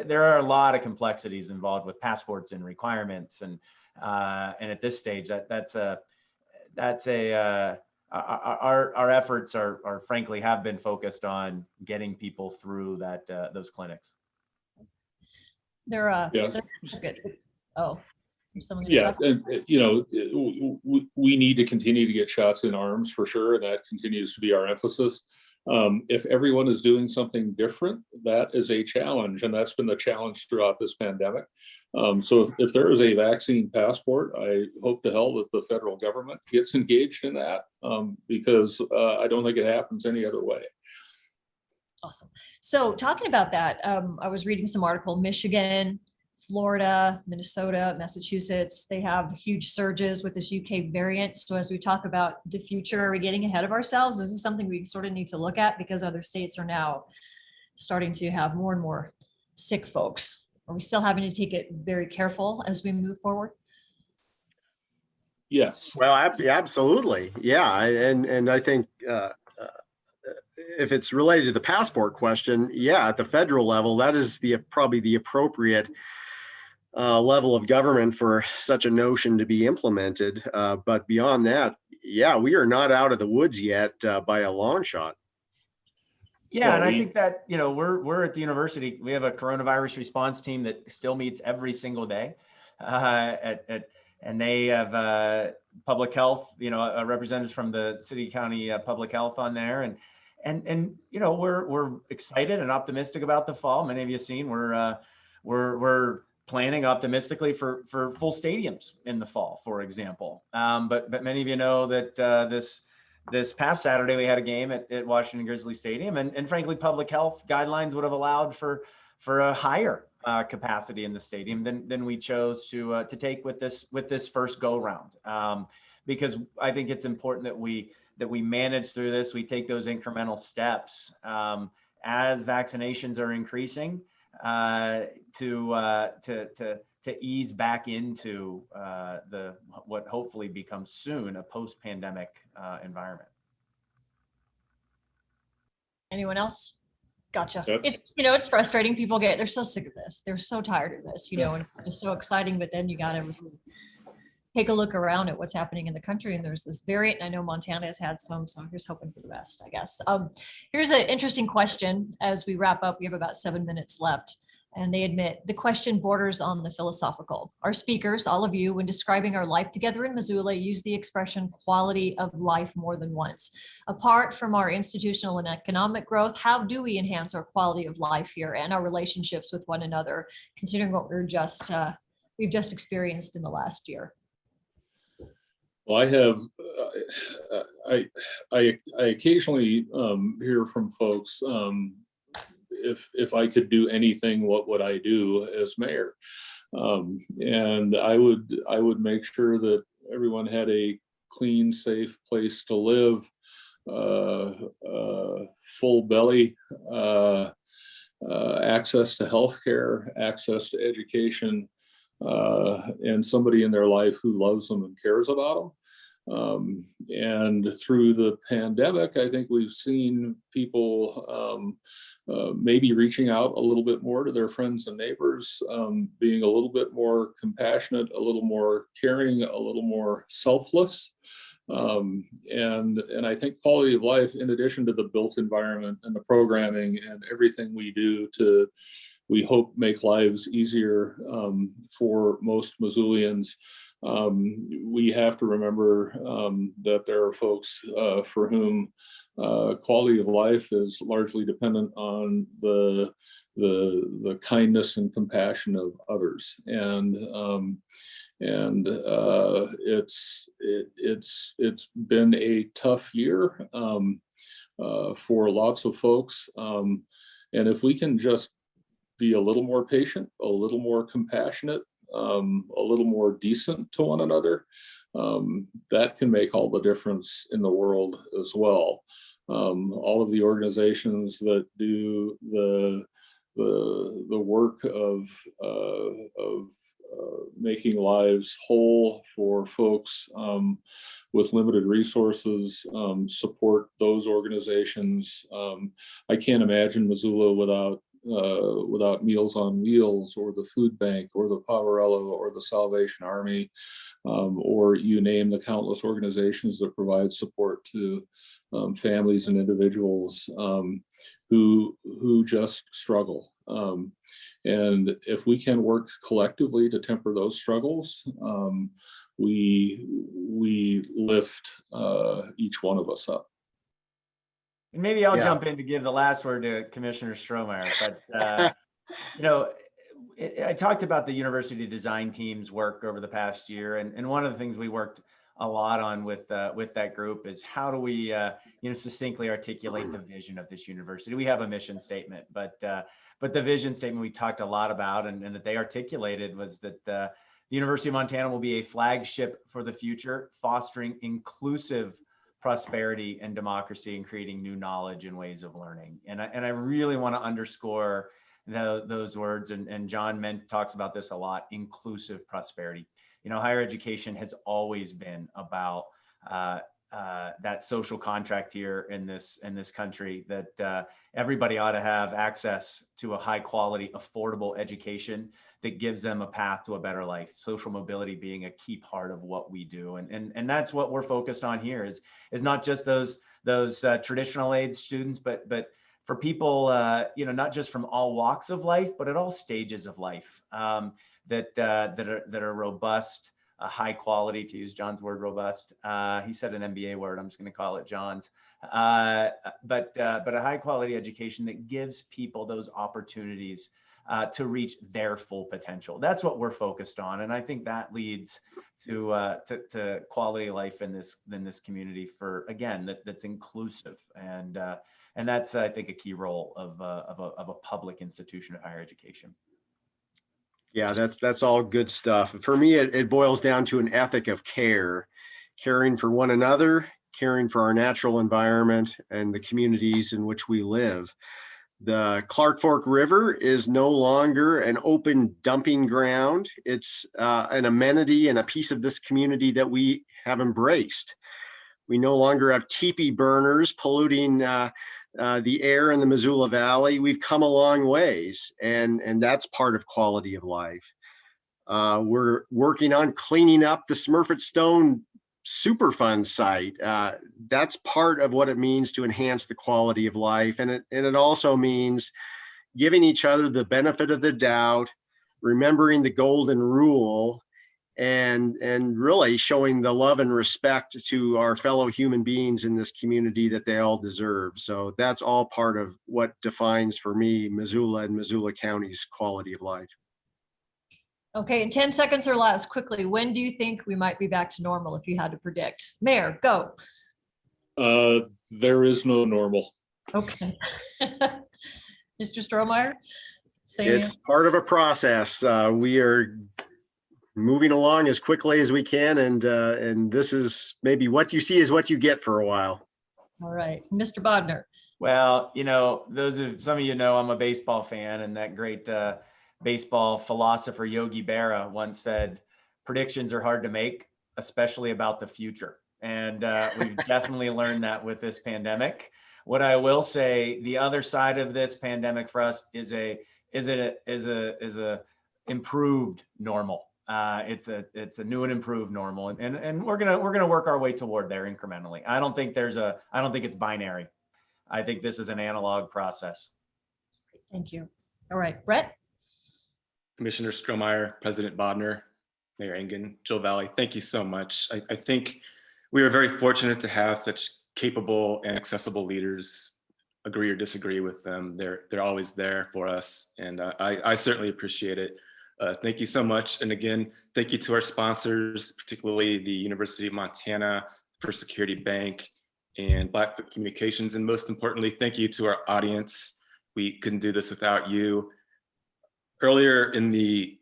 There are a lot of complexities involved with passports and requirements, and at this stage our efforts are frankly have been focused on getting people through those clinics. They're Yes. good. Oh. Yeah, and we need to continue to get shots in arms for sure, and that continues to be our emphasis. If everyone is doing something different, that is a challenge, and that's been the challenge throughout this pandemic. So if there is a vaccine passport, I hope to hell that the federal government gets engaged in that, because I don't think it happens any other way. Awesome. So talking about that, I was reading some article, Michigan, Florida, Minnesota, Massachusetts, they have huge surges with this UK variant. So as we talk about the future, are we getting ahead of ourselves? This is something we sort of need to look at because other states are now starting to have more and more sick folks. Are we still having to take it very careful as we move forward? Yes. Well, absolutely. Yeah. And I think if it's related to the passport question, yeah, at the federal level, that is probably the appropriate level of government for such a notion to be implemented. But beyond that, yeah, we are not out of the woods yet by a long shot. Yeah, and I think that, we're at the university. We have a coronavirus response team that still meets every single day, and they have public health, representatives from the city county public health on there, and we're excited and optimistic about the fall. Many of you have seen we're planning optimistically for full stadiums in the fall, for example. But many of you know that this past Saturday we had a game at Washington Grizzly Stadium, and frankly, public health guidelines would have allowed for a higher capacity in the stadium than we chose to take with this first go round. Because I think it's important that we manage through this. We take those incremental steps as vaccinations are increasing to ease back into what hopefully becomes soon a post-pandemic environment. Anyone else? Gotcha. It's frustrating. People they're so sick of this. They're so tired of this, and it's so exciting, but then you got to take a look around at what's happening in the country. And there's this variant, and I know Montana has had some, so I'm just hoping for the best, I guess. Here's an interesting question as we wrap up. We have about 7 minutes left. And they admit the question borders on the philosophical. Our speakers, all of you, when describing our life together in Missoula, use the expression quality of life more than once. Apart from our institutional and economic growth, how do we enhance our quality of life here and our relationships with one another, considering what we've just experienced in the last year? Well, I occasionally hear from folks, if I could do anything, what would I do as mayor? And I would make sure that everyone had a clean, safe place to live, full belly, access to healthcare, access to education, and somebody in their life who loves them and cares about them. And through the pandemic, I think we've seen people maybe reaching out a little bit more to their friends and neighbors, being a little bit more compassionate, a little more caring, a little more selfless. And I think quality of life, in addition to the built environment and the programming and everything we do to, we hope, make lives easier for most Missoulians, we have to remember that there are folks for whom quality of life is largely dependent on the kindness and compassion of others. And it's been a tough year for lots of folks. And if we can just be a little more patient, a little more compassionate, a little more decent to one another, that can make all the difference in the world as well. All of the organizations that do the work of making lives whole for folks with limited resources, support those organizations. I can't imagine Missoula without Meals on Wheels or the Food Bank or the Poverello or the Salvation Army, or you name the countless organizations that provide support to families and individuals who just struggle. And if we can work collectively to temper those struggles, we lift each one of us up. And maybe I'll Yeah. jump in to give the last word to Commissioner Strohmaier. But you know, I talked about the university design team's work over the past year, and one of the things we worked a lot on with that group is how do we succinctly articulate the vision of this university. We have a mission statement, but the vision statement we talked a lot about and that they articulated was that the University of Montana will be a flagship for the future, fostering inclusive prosperity and democracy and creating new knowledge and ways of learning. And I really want to underscore those words. And John talks about this a lot: inclusive prosperity. You know, higher education has always been about that social contract here in this country, that everybody ought to have access to a high quality, affordable education that gives them a path to a better life. Social mobility being a key part of what we do, and that's what we're focused on here. Is not just those traditional aid students, but for people not just from all walks of life, but at all stages of life, that are robust. High quality, to use John's word, robust. He said an MBA word, I'm just going to call it John's. But a high quality education that gives people those opportunities to reach their full potential. That's what we're focused on, and I think that leads to quality of life in this community. For again, that's inclusive, and that's, I think, a key role of a public institution of higher education. Yeah, that's all good stuff. For me, it boils down to an ethic of care, caring for one another, caring for our natural environment and the communities in which we live. The Clark Fork River is no longer an open dumping ground. It's an amenity and a piece of this community that we have embraced. We no longer have teepee burners polluting the air in the Missoula Valley. We've come a long ways, and that's part of quality of life. We're working on cleaning up the Smurfett Stone Superfund site. That's part of what it means to enhance the quality of life, and it also means giving each other the benefit of the doubt, remembering the golden rule, and really showing the love and respect to our fellow human beings in this community that they all deserve. So that's all part of what defines, for me, Missoula and Missoula County's quality of life. Okay, in 10 seconds or less, quickly, when do you think we might be back to normal, if you had to predict? Mayor, go. There is no normal. Okay. Mr. Strohmaier? Same It's answer. part of a process. We are moving along as quickly as we can, and this is maybe what you see is what you get for a while. All right, Mr. Bodnar. Well, some of you know I'm a baseball fan, and that great baseball philosopher Yogi Berra once said, "Predictions are hard to make, especially about the future." And we've definitely learned that with this pandemic. What I will say, the other side of this pandemic for us is a improved normal. It's a new and improved normal, and we're gonna work our way toward there incrementally. I don't think it's binary. I think this is an analog process. Thank you. All right, Brett. Commissioner Strohmaier, President Bodnar, Mayor Engen, Jill Valley, thank you so much. I think we are very fortunate to have such capable and accessible leaders. Agree or disagree with them, they're always there for us, and I certainly appreciate it. Thank you so much. And again, thank you to our sponsors, particularly the University of Montana, First Security Bank, and Blackfoot Communications. And most importantly, thank you to our audience. We couldn't do this without you. Earlier in the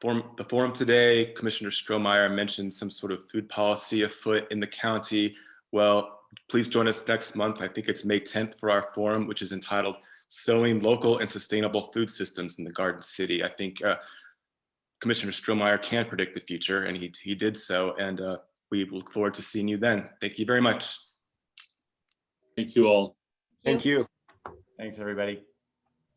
forum today, Commissioner Strohmaier mentioned some sort of food policy afoot in the county. Well, please join us next month. I think it's May 10th for our forum, which is entitled Sowing Local and Sustainable Food Systems in the Garden City. I think Commissioner Strohmaier can predict the future, and he did so, and we look forward to seeing you then. Thank you very much. Thank you all. Thank you. Thanks, everybody.